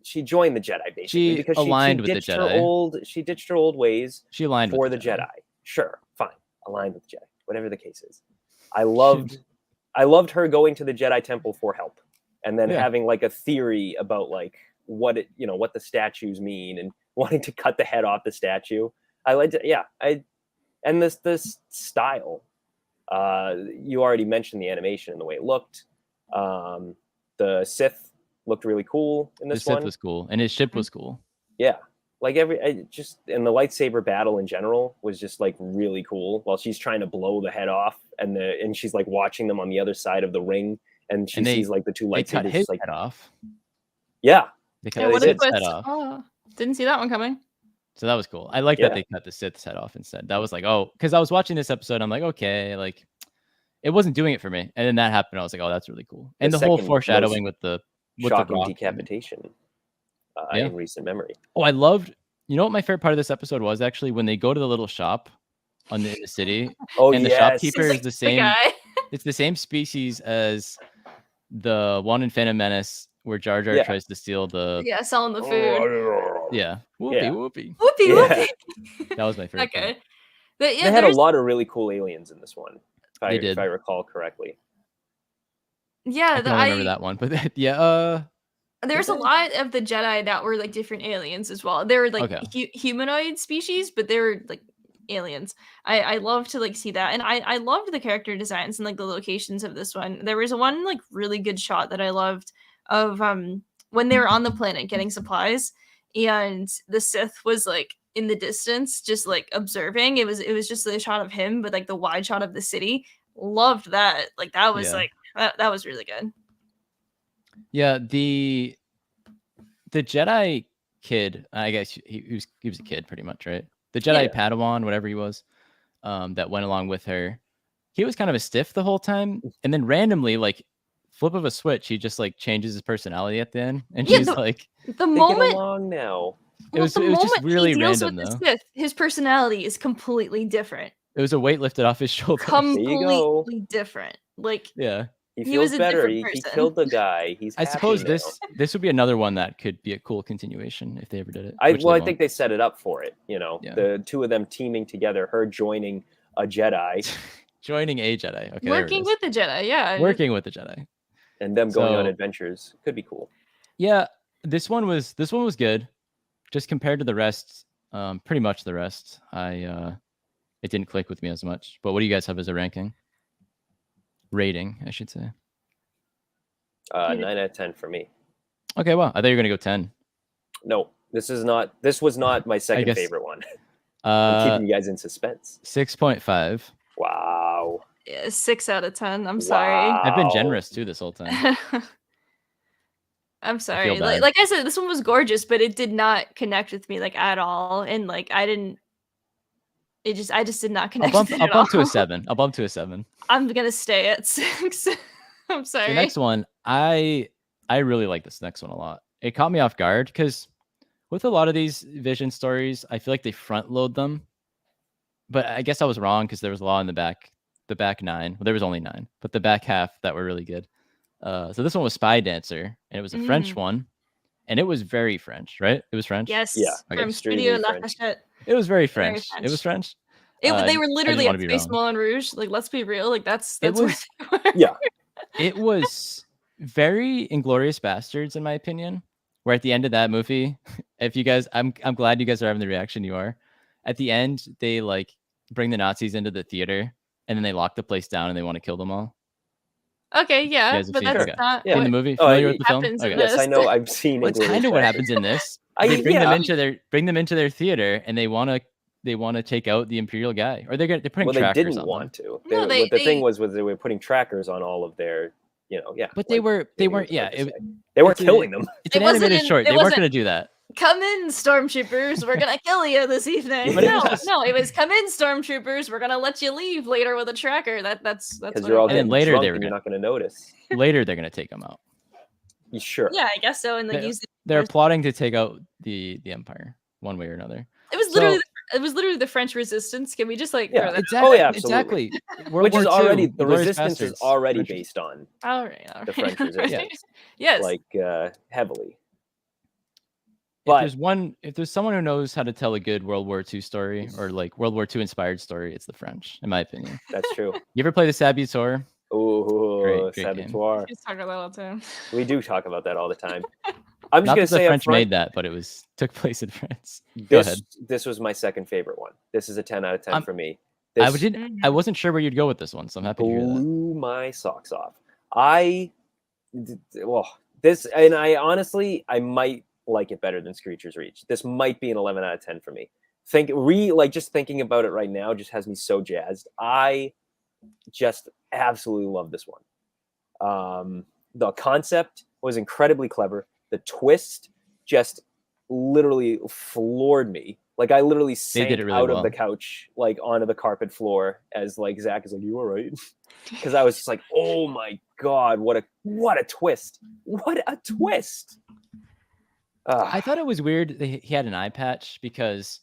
She joined the Jedi basically because aligned she with the Jedi. She ditched her old ways. She aligned for the Jedi. Sure, fine, aligned with the Jedi, whatever the case is. I loved her going to the Jedi Temple for help, and then having like a theory about like what the statues mean, and wanting to cut the head off the statue. I liked it. And this style. You already mentioned the animation and the way it looked. The Sith looked really cool in this one. The Sith was cool, and his ship was cool. Yeah, like and the lightsaber battle in general was just like really cool. While she's trying to blow the head off, and she's like watching them on the other side of the ring, and she sees like the two lightsabers. They cut his head off. Yeah, they cut his head off. Oh, didn't see that one coming. So that was cool. I like that they cut the Sith's head off instead. That was like, oh, because I was watching this episode, I'm like, okay, like it wasn't doing it for me, and then that happened. I was like, oh, that's really cool. And the whole foreshadowing with the shocking decapitation in recent memory. Oh, I loved. You know what my favorite part of this episode was actually when they go to the little shop in the city. Oh, and the shopkeeper is the same. It's the same species as the one in Phantom Menace where Jar Jar tries to steal the selling the food. Whoopie. That was my favorite. Okay. They had a lot of really cool aliens in this one. If I recall correctly. Yeah, I don't remember that one, but there's a lot of the Jedi that were like different aliens as well. They were like humanoid species, but they were like aliens. I love to like see that, and I loved the character designs and like the locations of this one. There was one like really good shot that I loved of when they were on the planet getting supplies, and the Sith was like in the distance, just like observing. It was just a shot of him, but like the wide shot of the city. Loved that. Like that was like. That was really good. Yeah, the Jedi kid, I guess he was a kid pretty much, right? The Jedi Padawan, whatever he was, that went along with her. He was kind of a stiff the whole time, and then randomly, like flip of a switch, he just like changes his personality at the end, and Yeah, she's like, The They moment get along now. it was the just moment really he deals random with though. the Sith, his personality is completely different. It was a weight lifted off his shoulders. you go. Completely different. Like Yeah, He He was feels a better. different He person. killed the guy. He's I happy suppose now. this would be another one that could be a cool continuation if they ever did it. I which they think won't. they set it up for it. You know, Yeah. the two of them teaming together, her joining a Jedi, Joining a Jedi. Okay, working with the Jedi, yeah. working with the Jedi. and them going on So- adventures. Could be cool. Yeah, this one was good. Just compared to the rest, pretty much the rest, it didn't click with me as much. But what do you guys have as a ranking? Rating, I should say. 9 out of 10 for me. Okay, well, I thought you were gonna go 10. No, this was not my second guess- favorite one. I'm keeping you guys in suspense. 6.5. Wow. Yeah, 6 out of 10. I'm sorry. I've been Wow. generous too this whole time. I'm sorry. bad. Like I said, this one was gorgeous, but it did not connect with me like at all. And like I just did not I'll connect bump, with it I'll at bump to all. a 7. I'll bump to a 7. I'm gonna stay at 6. I'm sorry. The next one, I really like this next one a lot. It caught me off guard because with a lot of these vision stories, I feel like they front load them. But I guess I was wrong because there was a lot in the back 9. Well, there was only 9, but the back half that were really good. So this one was Spy Dancer, and it was a French one, and it was very French, right? It was French. Yes. Yeah, From extremely Studio La French. Cachette. It was very Very French. French. It was French. They I were didn't literally wanna at be Space wrong. Moulin Rouge. Like, let's be real. Like that's It where was- they were. Yeah. It was very Inglorious Bastards, in my opinion. Where at the end of that movie, if you guys, I'm glad you guys are having the reaction you are. At the end, they like bring the Nazis into the theater, and then they lock the place down, and they want to kill them all. Okay, yeah, guys have but seen it? that's Okay. not Yeah. In what the movie, Oh, familiar it with the film? happens in Okay. this. Yes, I know. I've seen. Well, it's Inglourious kind of what Basterds. happens in this. I- They bring them yeah. into their theater, and they want to take out the Imperial guy, or they're putting Well, they trackers didn't on want them. to. No, What the thing they- was they were putting trackers on all of their, yeah. But they like, they maybe weren't. it was hard Yeah, to say. They weren't it's a- killing them. it's It an wasn't animated in- short. it They weren't wasn't- going to do that. Come in, stormtroopers. We're gonna kill you this evening. But it No, was just- no, it was come in, stormtroopers. We're gonna let you leave later with a tracker. That's Because what you're all it And then getting later drunk they were and you're gonna- not going to notice. Later, they're going to take them out. You sure? Yeah, I guess so. And like They- use They're There's- plotting to take out the Empire one way or another. it was literally the French Resistance. Can we just like Yeah, throw that? Oh, yeah, absolutely. Exactly. World Which is War II, already the Inglourious resistance is Bastards. already French- based on All right, the French resistance, yes. like heavily. If But if there's someone who knows how to tell a good World War II story or like World War II inspired story, it's the French, in my opinion. that's true. You ever play the Saboteur? Ooh, Great game. Saboteur. Just talk about that all the time. We do talk about that all the time. I'm just Not gonna that the say up French front, made that, but it took place in France. Go ahead. this was my second favorite one. This is a 10 out of 10 I'm- for me. I This I wasn't sure where you'd go with this one, so I'm happy to hear that. blew my socks off. This, and I honestly, I might like it better than Screecher's Reach. This might be an 11 out of 10 for me. Just thinking about it right now just has me so jazzed. I just absolutely love this one. The concept was incredibly clever. The twist just literally floored me. Like I literally sank did it really out well. of the couch, like onto the carpet floor as like Zach is like, "You all right?" Because I was just like, "Oh my god, what a twist! What a twist!" I thought it was weird that he had an eye patch because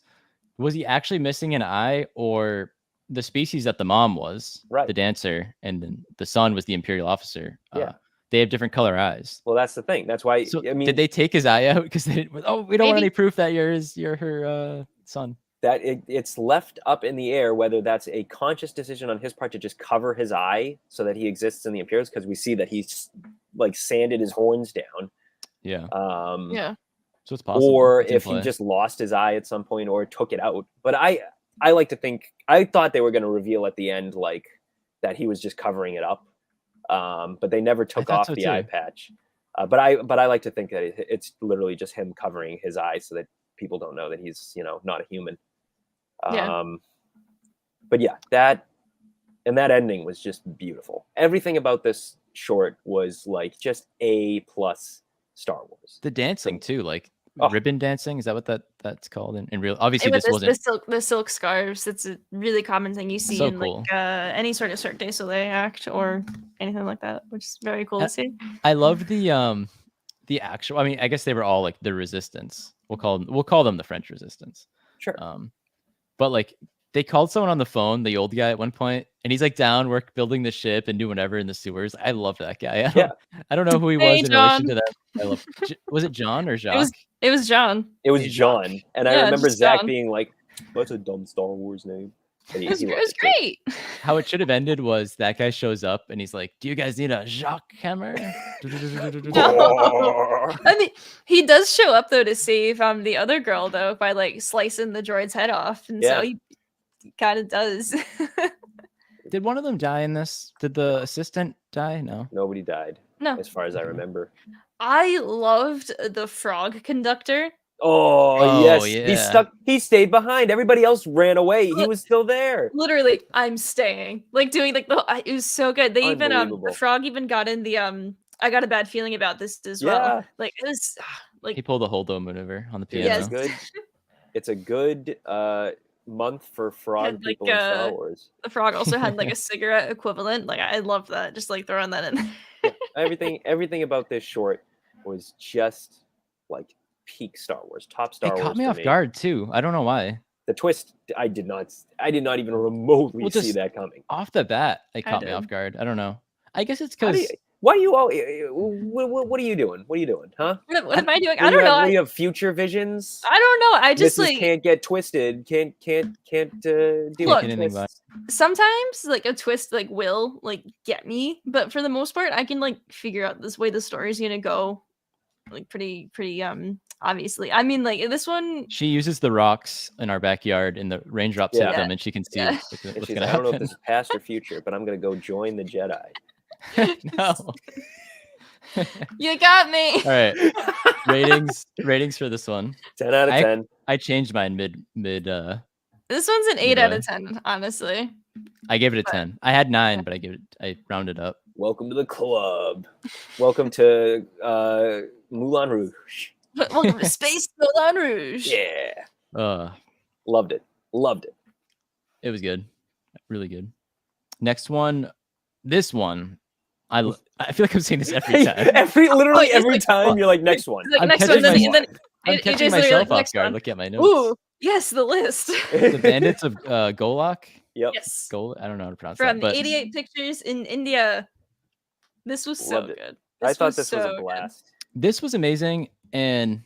was he actually missing an eye or the species that the mom was, Right. the dancer, and then the son was the Imperial officer? Yeah. They have different color eyes. Well, that's the thing. That's why So I mean did they take his eye out because we don't want Maybe- any proof that you're her son? that it's left up in the air whether that's a conscious decision on his part to just cover his eye so that he exists in the Imperials, because we see that he's like sanded his horns down. Yeah. Yeah. So it's possible. Or It's in if he play. just lost his eye at some point or took it out. But I like to think, I thought they were going to reveal at the end like that he was just covering it up, but they never took thought off so the too. eye patch. But I like to think that it's literally just him covering his eye so that people don't know that he's not a human. Yeah. But yeah, that ending was just beautiful. Everything about this short was like just A+ Star Wars. the dancing too, like ribbon dancing. Is that what that's called in real? Obviously, And with this wasn't the silk scarves. It's a really common thing you see so in cool. like any sort of Cirque du Soleil act or anything like that, which is very cool to see. I love the actual. I mean, I guess they were all like the resistance. We'll call them the French resistance. Sure. But like they called someone on the phone, the old guy at one point, and he's like down building the ship and doing whatever in the sewers. I love that guy. I don't know who he was in relation to that. I love. Was it John or Jacques? It was John. It was John, and I Yeah, remember just Zach John. being like, "What's a dumb Star Wars name?" And It was loved too. great. How it should have ended was that guy shows up and he's like, "Do you guys need a Jacques hammer?" I mean, he does show up though to save the other girl though by like slicing the droid's head off, and so he kind of does. Did one of them die in this? Did the assistant die? No. Nobody died, No, as far as I remember. I loved the frog conductor. Oh yes, yeah. He stayed behind. Everybody else ran away. He was still there. Literally, I'm staying. Like doing like it was so good. They even the Unbelievable. frog even got in the I got a bad feeling about this as well. Yeah. Like it was like He pulled a holdo maneuver on the Dude, piano. Yes. It's a good month for frog Had, like, people in Star Wars. the frog also had like a cigarette equivalent. Like I love that. Just like throwing that in. Everything about this short was just like peak Star Wars, top Star It Wars. caught me for off guard too. I don't know why. The twist, I did not even remotely see that coming. Off the bat, it I caught me did. off guard. I don't know. I guess it's How do because you- Why are you all? What are you doing? What are you doing, huh? What am I doing? When I don't know. When you have future visions, I don't know. I just Mrs. like can't get twisted. Can't do Look, anything by- twists. sometimes like a twist like will like get me, but for the most part, I can like figure out this way the story's gonna go, like pretty obviously. I mean, like this one. she uses the rocks in our backyard and the raindrops hit them, and she can see Yeah. what's And going she's to like, I don't know if happen. this is past or future, but I'm gonna go join the Jedi. No. You got me. All right. Ratings for this one. 10 out of 10. I changed mine mid. This one's an 8 out of 10, honestly. I gave it a 10. I had 9, but I rounded up. Welcome to the club. Welcome to Moulin Rouge. Welcome to Space Moulin Rouge. Yeah. Loved it. It was good. Really good. Next one. This one. I feel like I'm saying this every time. Literally it's every like, time you're like, next one. Like, I'm next one, catching then I'm it catching just literally myself like, off next guard. one. Look at my notes. Ooh, yes, the list. The Bandits of Golak. Yep. Yes. I don't know how to pronounce From that. But 88 Pictures in India. This was so Loved it. good. I thought this was so a good. blast. this was amazing, and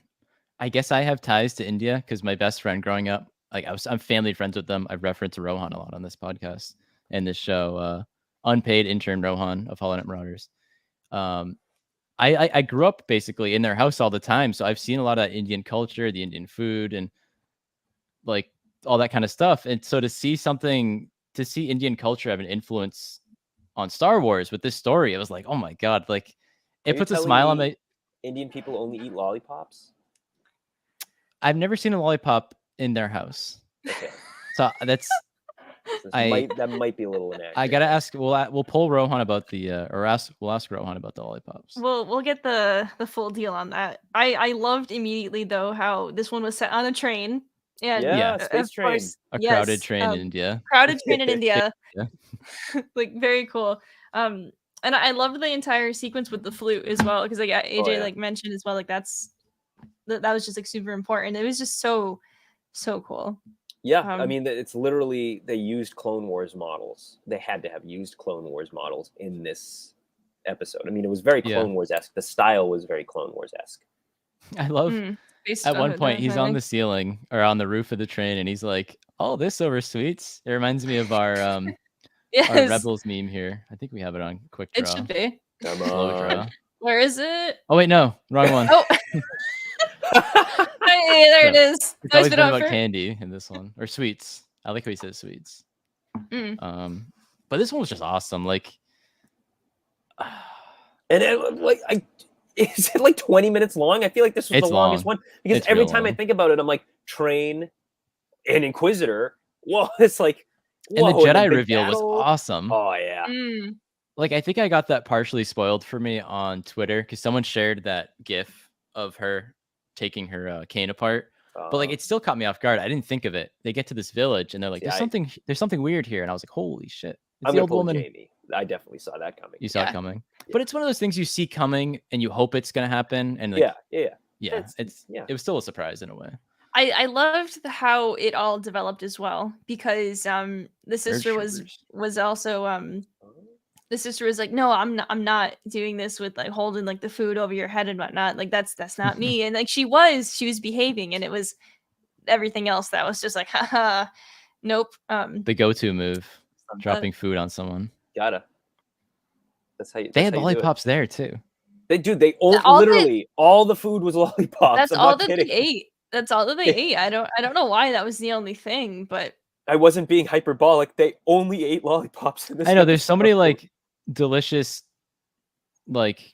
I guess I have ties to India because my best friend growing up, like I'm family friends with them. I've referenced Rohan a lot on this podcast and this show. Unpaid intern Rohan of HoloNet Marauders. I grew up basically in their house all the time, so I've seen a lot of Indian culture, the Indian food, and like all that kind of stuff. And so to see Indian culture have an influence on Star Wars with this story, it was like, oh my god, like Are it you puts a telling smile on me my. Indian people only eat lollipops? I've never seen a lollipop in their house, Okay. so that's. That might be a little inaccurate. I gotta ask. We'll pull Rohan about the we'll ask Rohan about the lollipops. We'll get the full deal on that. I loved immediately though how this one was set on a train. And Yeah, space of train. course, A yes, crowded train in India. Crowded train in India. Yeah. Like very cool. And I loved the entire sequence with the flute as well because like AJ yeah. like mentioned as well, like that was just like super important. It was just so cool. Yeah, I mean, it's literally they used Clone Wars models. They had to have used Clone Wars models in this episode. I mean, it was very Clone Wars-esque. The style was very Clone Wars-esque. I love. At one point, he's on the ceiling or on the roof of the train, and he's like, "Oh, this over sweets." It reminds me of our our Rebels meme here. I think we have it on quick draw. It should be. Come Slow on. draw. Where is it? Oh wait, no, wrong one. Oh. Hey, there it is. It's always been about candy in this one or sweets. I like how he says sweets. But this one was just awesome. Like, and is it like 20 minutes long? I feel like this was the longest one because every time I think about it, I'm like train and Inquisitor. Whoa, it's like. Whoa, and the Jedi reveal was awesome. Oh yeah. Like I think I got that partially spoiled for me on Twitter because someone shared that GIF of her taking her cane apart. But like it still caught me off guard. I didn't think of it. They get to this village and they're like, there's something weird here. And I was like, holy shit. It's the old woman. Jamie. I definitely saw that coming. You saw it coming. Yeah. But it's one of those things you see coming and you hope it's gonna happen. And like, it was still a surprise in a way. I loved how it all developed as well, because the sister was also the sister was like, no, I'm not doing this with like holding like the food over your head and whatnot. Like that's not me. And like she was behaving, and it was everything else that was just like, haha, nope. The go-to move, dropping food on someone. Gotta. That's how you. They had lollipops there too. They literally all the food was lollipops. That's all that they ate. That's all that they ate. I don't know why that was the only thing, but I wasn't being hyperbolic. They only ate lollipops in this. I know there's so many like delicious like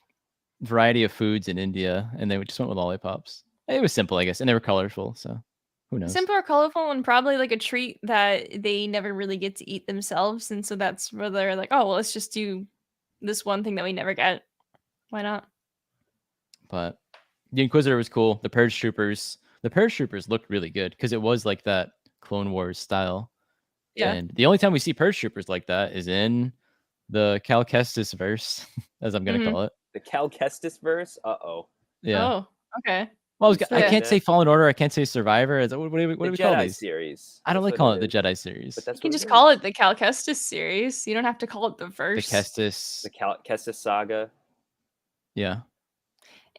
variety of foods in India, and they just went with lollipops. It was simple, I guess, and they were colorful, so who knows? Simple or colorful, and probably like a treat that they never really get to eat themselves, and so that's where they're like, oh well, let's just do this one thing that we never get. Why not? But the Inquisitor was cool. The Purge Troopers looked really good because it was like that Clone Wars style. Yeah. And the only time we see Purge Troopers like that is in the Cal Kestis verse, as I'm gonna call it. The Cal Kestis verse? Uh-oh. Yeah. Oh, okay. Well, I can't say Fallen Order. I can't say Survivor. What do we call these? Series. I don't like calling it the Jedi series. You can just call it the Cal Kestis series. You don't have to call it the verse. The Kestis. The Cal Kestis saga. Yeah.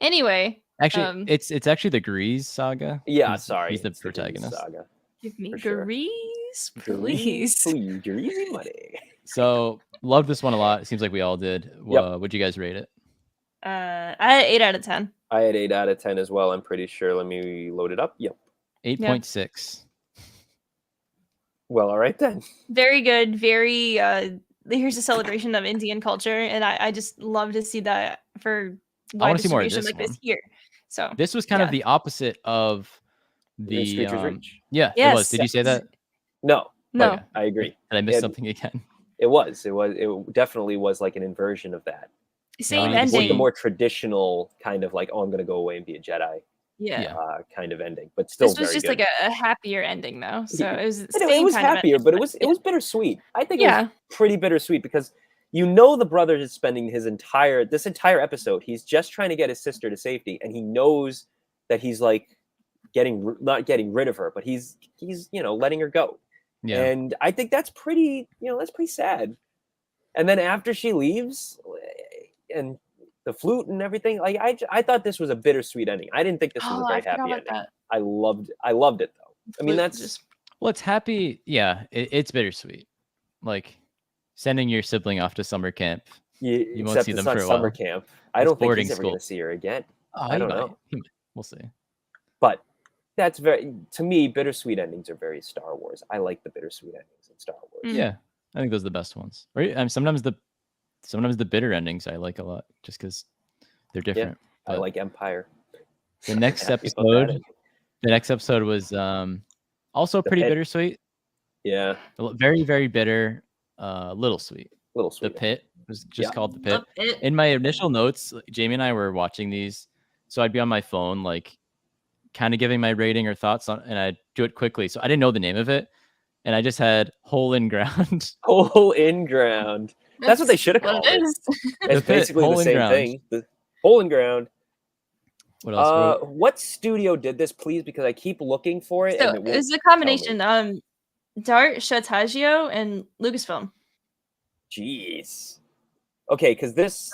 Anyway. Actually, it's actually the Grease saga. Yeah, sorry. He's the protagonist. Saga. Give me Grease, please. Greasy money. So, loved this one a lot. It seems like we all did. Would you guys rate it? I had 8 out of 10. I had 8 out of 10 as well. I'm pretty sure. Let me load it up. Yep. 8.6. Well, all right then. Very good. Very. Here's a celebration of Indian culture, and I just love to see that for wide distribution like this here. So this was kind of the opposite of the Screecher's Reach. Yeah, it was. Did you say that? No. Okay. I agree. Did I miss something again? It definitely was like an inversion of that. Same ending. The more traditional kind of like, oh, I'm going to go away and be a Jedi. Yeah. Kind of ending, but still this was just good. like a happier ending though. So it was. It was happier, but it was bittersweet. I think it was pretty bittersweet because the brother is spending this entire episode. He's just trying to get his sister to safety, and he knows that he's like not getting rid of her, but he's letting her go. Yeah. And I think that's pretty sad. And then after she leaves, and the flute and everything, like I thought this was a bittersweet ending. I didn't think this was a very happy ending. That. I loved it though. I mean, that's just it's happy. Yeah, it's bittersweet. Like sending your sibling off to summer camp. You won't see them for a while. Summer camp. I don't think he's ever going to see her again. I don't know. We'll see. But that's to me, bittersweet endings are very Star Wars. I like the bittersweet endings in Star Wars. Yeah, I think those are the best ones. Right? Sometimes the bitter endings I like a lot just because they're different. Yeah, I like Empire. The next episode was also pretty bittersweet. Yeah. Very, very bitter. Little sweet. The Pit was just called The Pit. In my initial notes, Jamie and I were watching these, so I'd be on my phone, like kind of giving my rating or thoughts on, and I'd do it quickly. So I didn't know the name of it, and I just had Hole in Ground. Hole in Ground. That's what they should have called it. It's basically the same thing. The Hole in Ground. What else? What studio did this, please? Because I keep looking for it. So it was a combination. Dart, Shatagio, and Lucasfilm. Jeez. Okay, because this.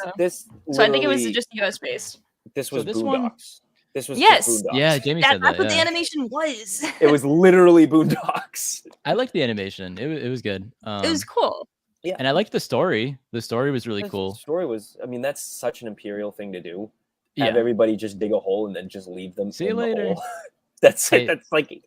So I think it was just US based. This was Boondocks. This was Boondocks. Yeah, Jamie said that. That's what the animation was. It was literally Boondocks. I liked the animation. It was good. It was cool. Yeah, and I liked the story. The story was really cool. The story was. I mean, that's such an Imperial thing to do. Have everybody just dig a hole and then just leave them. See you later. That's like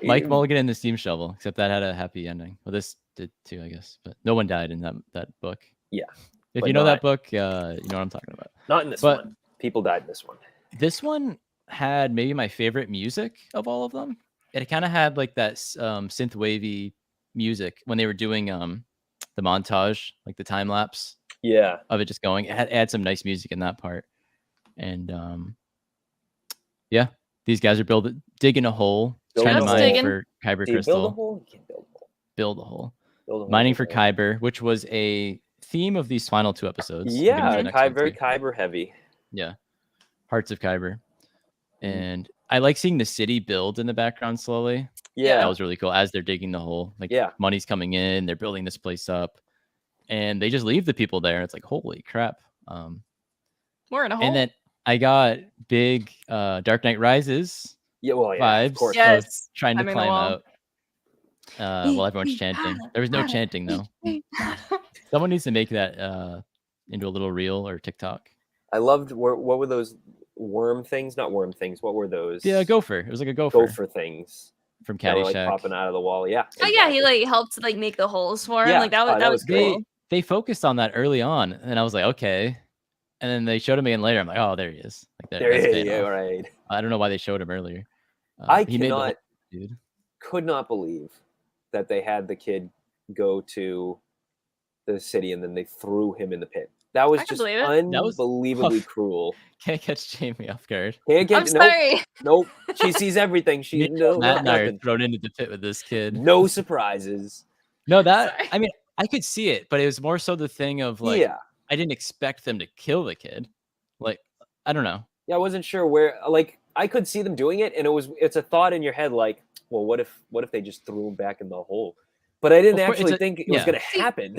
Mike Mulligan and the Steam Shovel, except that had a happy ending. Well, this did too, I guess. But no one died in that book. Yeah. If you know that book, you know what I'm talking about. Not in this one. People died in this one. This one had maybe my favorite music of all of them. It kind of had like that synth wavy music when they were doing the montage, like the time lapse. Yeah. Of it just going. It had some nice music in that part. And Yeah, these guys are digging a hole, Building trying to a mine hole. for Kyber Do you build a crystal. hole? You can't build a hole. Build a hole. Build a hole. Mining for Kyber, which was a theme of these final 2 episodes. We'll get into Yeah, the next one very too. Kyber heavy. Yeah, Hearts of Kyber, Mhm. and I like seeing the city build in the background slowly. Yeah. That was really cool as they're digging the hole. Like, Yeah. money's coming in, they're building this place up, and they just leave the people there. It's like, holy crap. We're in a hole. And then I got big Dark Knight Rises Yeah, well, yeah, vibes of course. of trying to climbing the climb wall. out while everyone's chanting. There was no chanting though. Someone needs to make that into a little reel or TikTok. I loved what were those worm things? Not worm things. What were those? Yeah, gopher. It was like a gopher. Gopher things From that were Caddyshack. like popping out of the wall. Yeah. Oh yeah, he like helped like make the holes for him. Yeah. Like that was great. cool. They focused on that early on, and I was like, okay. And then they showed him again later. I'm like, oh, there he is. Like There that's he paying is. off. Right. I don't know why they showed him earlier. I he made the cannot, dude. could not believe that they had the kid go to the city and then they threw him in the pit. That was I can just believe it. That was unbelievably cruel. Can't catch Jamie off guard. Can't I'm get sorry. nope. She sees everything. She Matt and I are nothing. thrown into the pit with this kid. No surprises. No, that Sorry. I mean, I could see it, but it was more so the thing of like, Yeah. I didn't expect them to kill the kid. Like, I don't know. Yeah, I wasn't sure where. Like, I could see them doing it, and it's a thought in your head, like, well, what if they just threw him back in the hole? But I didn't Of course, actually it's think it was yeah. going to happen.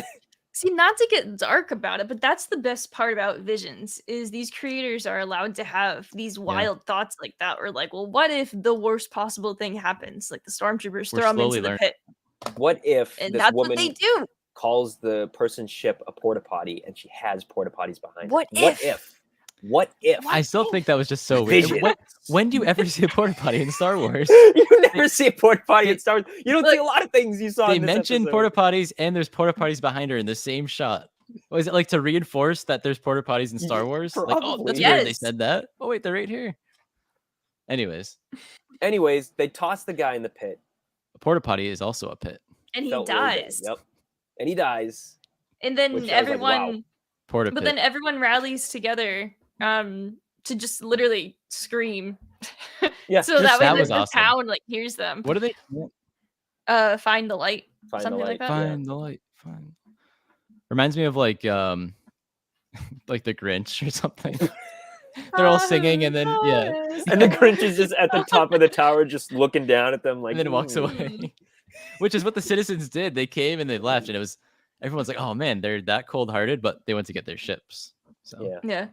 See, not to get dark about it, but that's the best part about Visions is these creators are allowed to have these wild thoughts like that. Or like, well, what if the worst possible thing happens? Like the stormtroopers We're throw them slowly into the learning. pit, What if and this that's what woman they do. calls the person's ship a porta potty, and she has porta potties behind What her? if? What if? I still think that was just so weird. Vision. When do you ever see a porta potty in Star Wars? You never see a porta potty in Star Wars. You don't see Look, a lot of things you saw. They in this mentioned episode. porta potties, and there's porta potties behind her in the same shot. Was it like to reinforce that there's porta potties in Star Wars? Like, oh, Probably. that's weird they Yes. said that. Oh wait, they're right here. Anyways, Anyways, they toss the guy in the pit. a porta potty is also a pit. And he Felt really bad. dies. Yep. And he dies. And then Which I was like, everyone, wow. Porta but pit. then everyone rallies together to just literally scream. Yeah, So that way that the, was the awesome. town like hears them. What do they Find the light. Find the something like light. that. find the light? Find. Reminds me of like the Grinch or something. They're all singing and then yeah, And the Grinch is just at the top of the tower, just looking down at them, like, and then walks "Ooh." away. Which is what the citizens did. They came and they left, and it was everyone's like, "Oh man, they're that cold-hearted," but they went to get their ships. So Yeah, Yeah.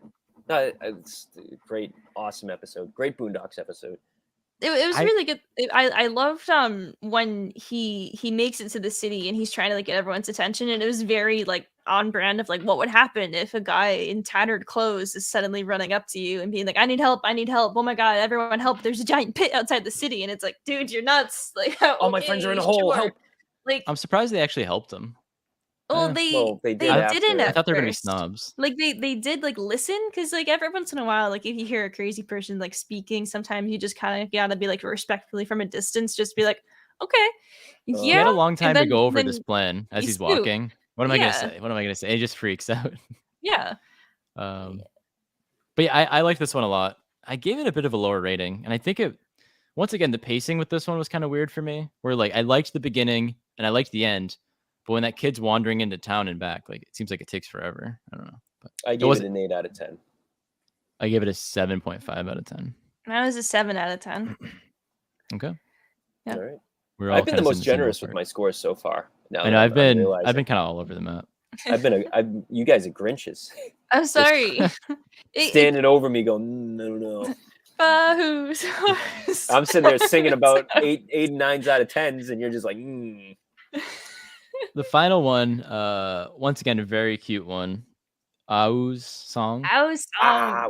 no, it's a great, awesome episode. Great Boondocks episode. It was I- really good. I loved when he makes it to the city and he's trying to like get everyone's attention, and it was very like on brand of like what would happen if a guy in tattered clothes is suddenly running up to you and being like, I need help, oh my god, everyone help, there's a giant pit outside the city. And it's like, dude, you're nuts. Like, All my friends are in a okay, hole. sure. Help. Like, I'm surprised they actually helped him. well, Yeah. they did didn't after. I thought they were gonna be first. snobs. Like they did like listen, because like every once in a while, like if you hear a crazy person like speaking, sometimes you just kind of gotta be like respectfully from a distance, just be like, okay, He He yeah. had a long time to then- go over then this plan as he he's spooked. walking. What am I gonna Yeah. say? What am I gonna say? He just freaks out. Yeah. But yeah, I like this one a lot. I gave it a bit of a lower rating, and I think it once again the pacing with this one was kind of weird for me. Where like I liked the beginning and I liked the end, but when that kid's wandering into town and back, like it seems like it takes forever. I don't know. But I gave it wasn't- an 8 out of 10. I gave it a 7.5 out of 10. That was a 7 out of 10. Okay, Yeah. All right. we're all I've been the kinda most in same generous with ballpark. my scores so far. Now I know that I've been realizing. kind of all over the map. You guys are Grinches. I'm sorry. Standing over me going, no. Who's I'm sitting there singing about 8 and 9s out of 10s, and you're just like, The final one, once again, a very cute one. Au's song. Ow,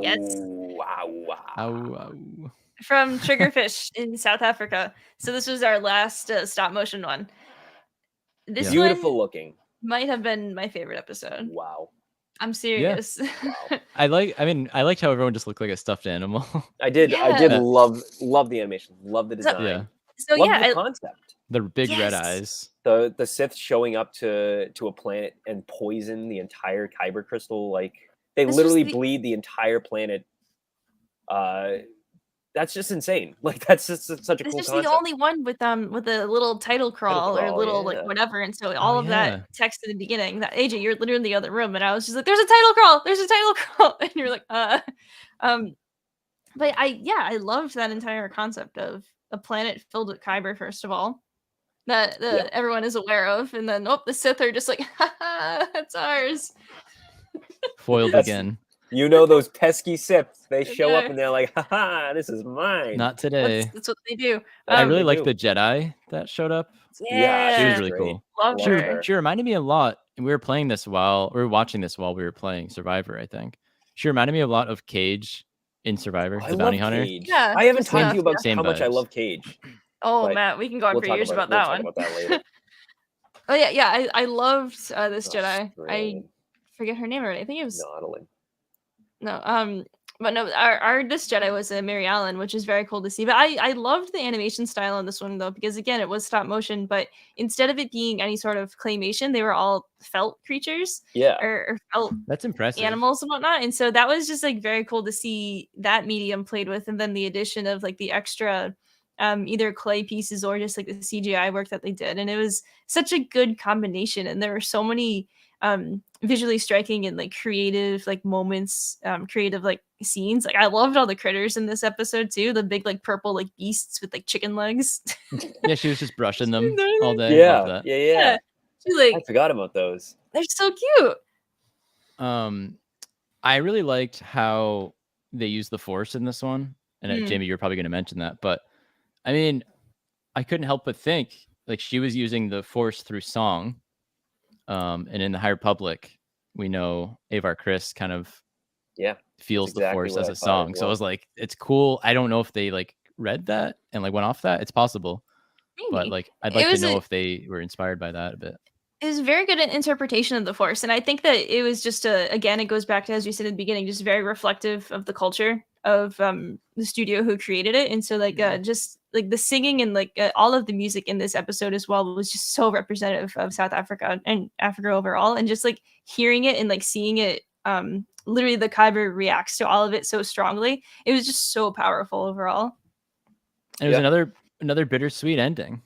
yes. Wow. Au, au. From Triggerfish in South Africa. So this was our last stop motion one. This Beautiful one looking. might have been my favorite episode. Wow. I'm serious. Wow. I liked how everyone just looked like a stuffed animal. I did Yeah. love the animation. Love the design. Yeah. So Love yeah, the concept. The big red Yes. eyes. The Sith showing up to a planet and poison the entire Kyber crystal. Like they This was literally the- bleed the entire planet. that's just insane. Like that's just such a This cool is concept. the only one with a little title crawl or crawl, little yeah. like whatever, and so all of yeah. that text in the beginning. That AJ, you're literally in the other room, and I was just like, "There's a title crawl. There's a title crawl," and you're like, But I loved that entire concept of a planet filled with Kyber. First of all, that everyone is aware of, and then the Sith are just like, "Ha, that's ours." Foiled again. You know those pesky Sith. They show up Yeah. and they're like, "Haha, this is mine." Not today. That's what they do. I really they like do. the Jedi that showed up. Yeah, She was she's really great. cool. Love Love her. her. She reminded me a lot. And we were playing this we were watching this while we were playing Survivor, I think. She reminded me a lot of Cage in Survivor, I the love bounty hunter. Cage. Yeah, I haven't just talked to enough, you about yeah. how much I Same love Cage. Oh, But Matt, we can go on for years about that one. We'll talk about that later. Oh yeah, I loved this Jedi. I Australian. forget her name already. I think it was Nautilin. no, but no, our this Jedi was Mary Allen, which is very cool to see. But I loved the animation style on this one though, because again, it was stop motion, but instead of it being any sort of claymation, they were all felt creatures Yeah. or felt That's impressive. animals and whatnot. And so that was just like very cool to see that medium played with, and then the addition of like the extra either clay pieces or just like the CGI work that they did. And it was such a good combination. And there were so many visually striking and like creative like moments, creative like scenes. Like I loved all the critters in this episode too. The big like purple like beasts with like chicken legs. Yeah, she was just brushing them all day. Yeah. Love that. Yeah. She's like, I forgot about those. they're so cute. I really liked how they used the Force in this one. And Jamie, you're probably going to mention that, but I mean, I couldn't help but think like she was using the Force through song. And in the High Republic, we know Avar Kriss kind of feels the Force as a song. So I was like, it's cool. I don't know if they like read that and like went off that. It's possible. Maybe. But like I'd like to know if they were inspired by that a bit. It was a very good interpretation of the Force, and I think that it was just again, it goes back to, as you said at the beginning, just very reflective of the culture of the studio who created it. And so like just like the singing and like all of the music in this episode as well was just so representative of South Africa and Africa overall, and just like hearing it and like seeing it, literally the Kyber reacts to all of it so strongly. It was just so powerful overall. And it was another bittersweet ending.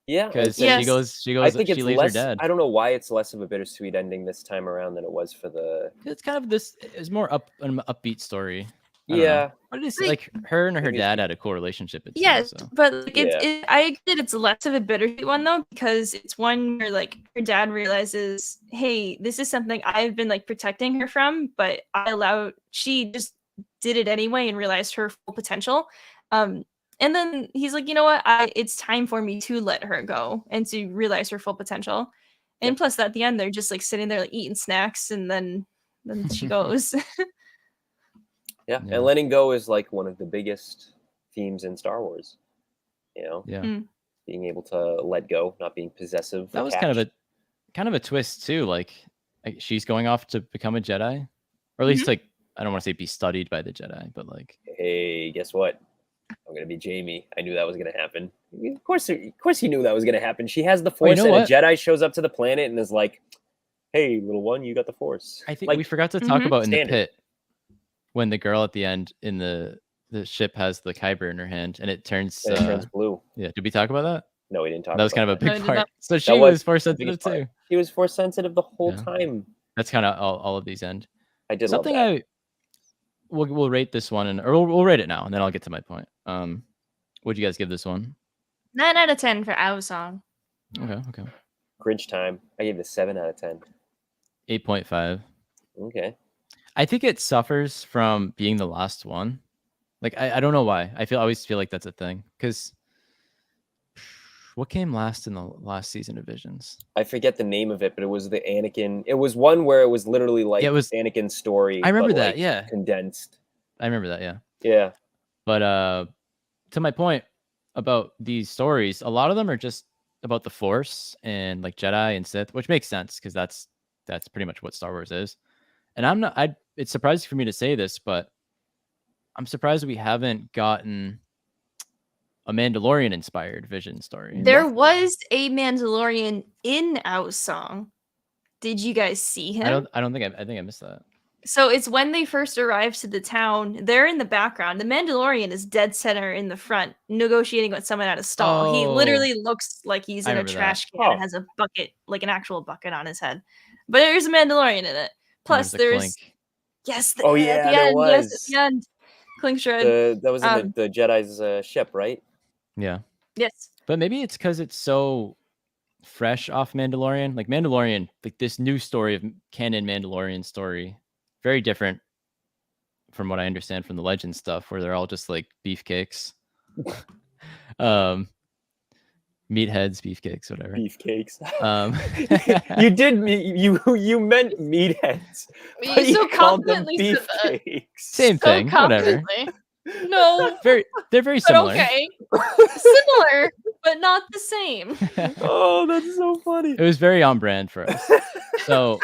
Yeah, because Yes. she goes, I think it's she leaves less. her dead. I don't know why it's less of a bittersweet ending this time around than it was for the. It's kind of this. It's more an upbeat story. I don't Yeah, know. But it's like her and her dad had a cool relationship. It seems, Yes, so. but like, I agree that it's less of a bittersweet one though, because it's one where like her dad realizes, hey, this is something I've been like protecting her from, but she just did it anyway and realized her full potential. And then he's like, you know what? It's time for me to let her go and to realize her full potential. And plus, at the end, they're just like sitting there like eating snacks, and then she goes. Yeah, and letting go is like one of the biggest themes in Star Wars. You know, being able to let go, not being possessive. That was kind of a twist too. Like she's going off to become a Jedi, or at least like I don't want to say be studied by the Jedi, but like, hey, guess what? I'm gonna be Jamie. I knew that was gonna happen. Of course he knew that was gonna happen. She has the Force, and a Jedi shows up to the planet and is like, "Hey, little one, you got the Force." I think like, we forgot to talk about in the pit when the girl at the end in the ship has the Kyber in her hand and it turns blue. Yeah, did we talk about that? No, we didn't talk. That was about kind of a big part. Not. So she was Force sensitive too. She was Force sensitive the whole time. That's kind of all of these end. I did something love that. We'll rate this one, or we'll rate it now, and then I'll get to my point. What'd you guys give this one? 9 out of 10 for Ao Song. Okay. Grinch time. I gave it a 7 out of 10. 8.5. Okay. I think it suffers from being the last one. Like I don't know why. I always feel like that's a thing. Because what came last in the last season of Visions? I forget the name of it, but it was the Anakin. It was one where it was literally like it was Anakin's story. I remember that. Like, yeah. Condensed. I remember that. Yeah. Yeah. But to my point about these stories, a lot of them are just about the Force and like Jedi and Sith, which makes sense because that's pretty much what Star Wars is. And it's surprising for me to say this, but I'm surprised we haven't gotten a Mandalorian inspired Vision story. There was a Mandalorian in Ao Song. Did you guys see him? I think I missed that. So it's when they first arrive to the town. They're in the background. The Mandalorian is dead center in the front, negotiating with someone at a stall. He Oh. literally looks like he's I in a remember that. trash can and has a bucket, like an actual bucket on his head. But there's a Mandalorian in it. And Plus, a there's clink. yes, Oh, at yeah, the there end, yes, at was. the end, Clink Shred. That was in the Jedi's ship, right? Yeah. Yes. But maybe it's because it's so fresh off Mandalorian. Like Mandalorian, like this new story of canon Mandalorian story, very different from what I understand from the legend stuff, where they're all just like beefcakes. Meatheads, beefcakes, whatever. Beefcakes. Um, you meant meatheads. You But so you called them confidently said that. beefcakes. Same So thing, whatever. confidently. No, They're very but similar. okay. Similar, but not the same. Oh, that's so funny. It was very on brand for us. So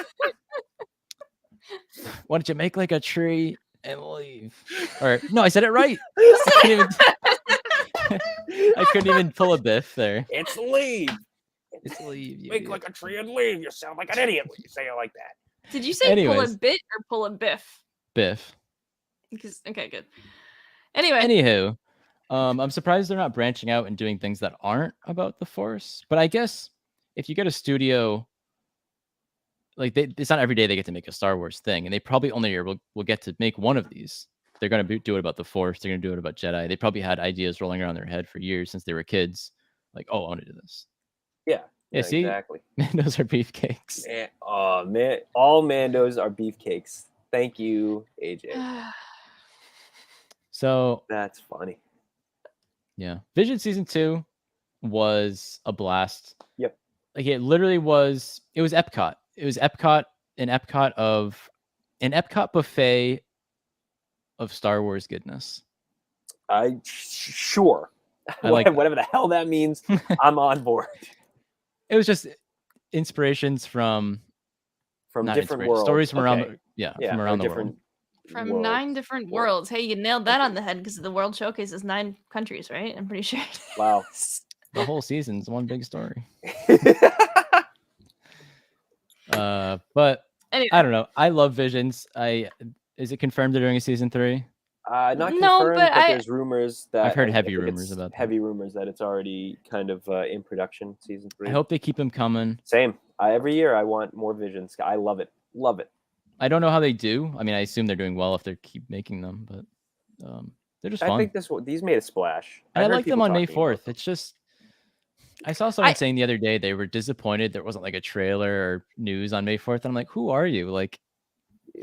why don't you make like a tree and leave? Or no, I said it right. I couldn't even pull a biff there. It's leave. It's leave. You Make idiot. like a tree and leave. You sound like an idiot when you say it like that. Did you say pull a Anyways. bit or pull a biff? Biff. Because okay, good. Anyway, Anywho, I'm surprised they're not branching out and doing things that aren't about the Force. But I guess if you get a studio, like it's not every day they get to make a Star Wars thing, and they probably only will get to make one of these. They're going to do it about the Force. They're going to do it about Jedi. They probably had ideas rolling around their head for years since they were kids. Like, oh, I want to do this. Yeah. Yeah, see? Exactly. Those are beefcakes. Man, oh man, all Mandos are beefcakes. Thank you, AJ. So That's funny. yeah, Vision Season 2 was a blast. Yep. Like it literally was. It was Epcot. It was Epcot, an Epcot buffet of Star Wars goodness. Sure. I like that. Whatever the hell that means. I'm on board. It was just inspirations from not different inspiration, worlds. stories from around Okay. from around the different world. from worlds. 9 different worlds. Hey, you nailed that on the head because the World Showcase is 9 countries, right? I'm pretty sure. Wow. The whole season's one big story. But Anyway. I don't know. I love Visions. Is it confirmed they're doing a season 3? Not No, confirmed, but but there's rumors that I've heard I heavy think rumors it's about that. heavy rumors that it's already kind of in production, season 3. I hope they keep them coming. Same. Every year I want more Visions. I love it. Love it. I don't know how they do. I mean, I assume they're doing well if they keep making them, but they're just fun. I think these made a splash. And I heard like them people on May talking about 4th. them. It's just, I saw someone saying the other day they were disappointed there wasn't like a trailer or news on May 4th. And I'm like, who are you? Like,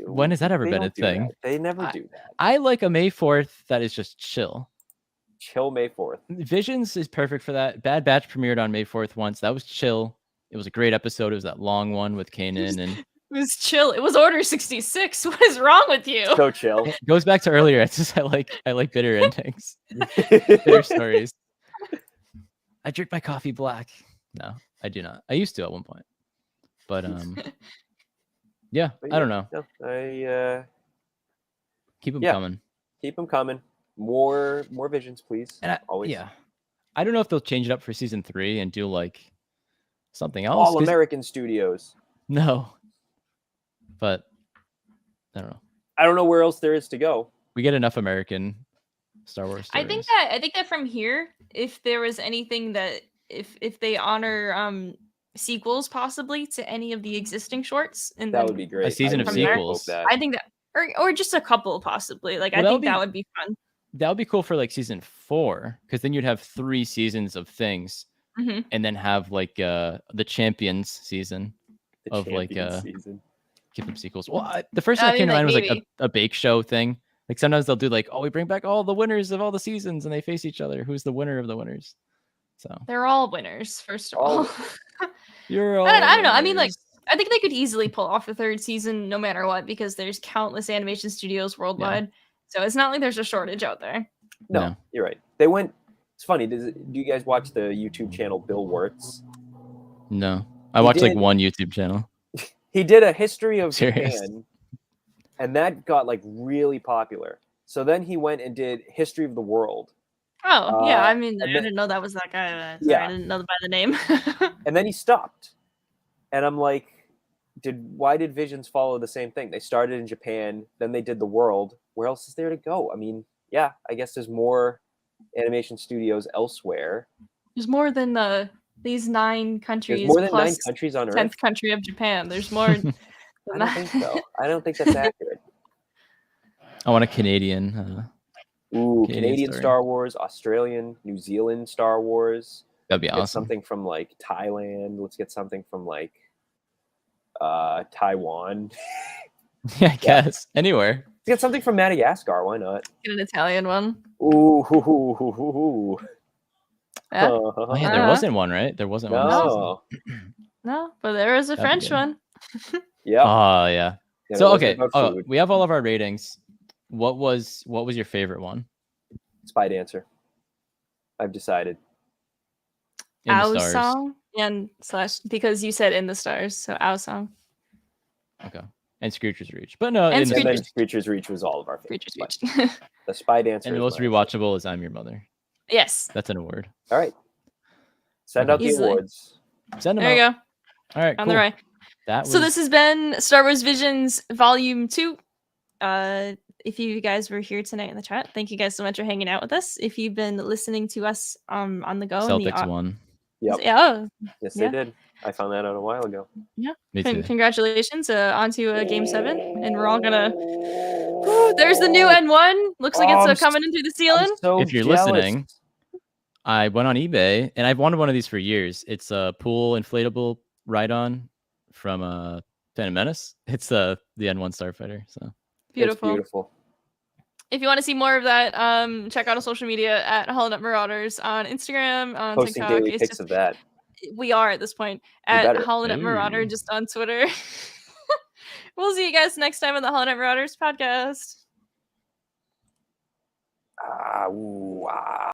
when has that ever They been a don't do thing? that. They never do that. I like a May 4th that is just chill. Chill May 4th. Visions is perfect for that. Bad Batch premiered on May 4th once. That was chill. It was a great episode. It was that long one with Kanan, and It was chill. It was Order 66. What is wrong with you? So chill. it goes back to earlier. It's just I like bitter endings, bitter stories. I drink my coffee black. No, I do not. I used to at one point, but yeah, But I don't know. No, Keep them yeah. coming. keep them coming. More Visions, please. And Always. yeah, I don't know if they'll change it up for season 3 and do like something else. All 'cause- American studios. No, but I don't know. I don't know where else there is to go. We get enough American Star Wars stories. I think that from here, if there was anything that if they honor sequels possibly to any of the existing shorts, and That then would be great. season I of really hope sequels. that. I think that or just a couple possibly. Like Well, I think that would be fun. That would be cool for like season 4, because then you'd have 3 seasons of things, Mhm. and then have like the Champions season The of like champion season. give them sequels. Well, the first thing I that came mean, to mind was like, like a bake show thing. Like sometimes they'll do like, oh, we bring back all the winners of all the seasons, and they face each other. Who's the winner of the winners? So They're all winners, first of All all. you're all. I don't know. I mean, like, winners. I think they could easily pull off a 3rd season no matter what, because there's countless animation studios worldwide. So it's not like there's a shortage out there. No, No. you're right. They went. It's funny. Do you guys watch the YouTube channel Bill Wirtz? No, I He watched like did- one YouTube channel. He did a history of Serious? Japan, and that got like really popular. So then he went and did History of the World, Oh, yeah. I Uh, mean, I and then- didn't know that was that guy. Sorry, Yeah. I didn't know by the name. and then he stopped. And I'm like, why did Visions follow the same thing? They started in Japan, then they did the world. Where else is there to go? I mean, yeah, I guess there's more animation studios elsewhere. There's more than these 9 countries. There's more than 9 plus countries on 10th Earth. country of Japan. There's more. I don't think so. I don't think that's accurate. I want a Canadian. Canadian story. Star Wars, Australian, New Zealand Star Wars. That'd be Get awesome. something from like Thailand. Let's get something from like Taiwan. Yeah, I guess anywhere. Let's get something from Madagascar. Why not? Get an Italian one. Ooh. Yeah. Oh yeah, there wasn't one, right? There wasn't one. No. No, but there is a That'd be French good. one. Yeah. Oh yeah. And So it wasn't okay, about food. we have all of our ratings. What was your favorite one? Spy Dancer. I've decided. In the Ow stars. song and slash because you said in the stars, so Ow song. Okay. And Screecher's Reach. But no, And in the And then stars. Screecher's Reach was all of our favorites. Screecher's Reach. The Spy Dancer. And the is most mine. rewatchable is I'm Your Mother. Yes. That's an award. All right. Send Okay. out the Easily. awards. Send them There you out. go. All right, On cool. the right. That was So this has been Star Wars Visions Volume 2. If you guys were here tonight in the chat, thank you guys so much for hanging out with us. If you've been listening to us on the go, in the Celtics won. Yep. yeah, Yes, Yeah. they did. I found that out a while ago. Me too. Congratulations on to Game 7, and we're all gonna. There's the new N1. Looks like Oh, it's coming into the ceiling. I'm so If you're jealous. listening, I went on eBay and I've wanted one of these for years. It's a pool inflatable ride-on from Phantom Menace. It's the N1 Starfighter. So Beautiful. It's beautiful. If you want to see more of that, check out our social media at HoloNet Marauders on Instagram, on Posting TikTok. daily pics of that. We are at this point You at better. HoloNet Marauder, Ooh. just on Twitter. We'll see you guys next time on the HoloNet Marauders podcast. Ah, ooh, ah.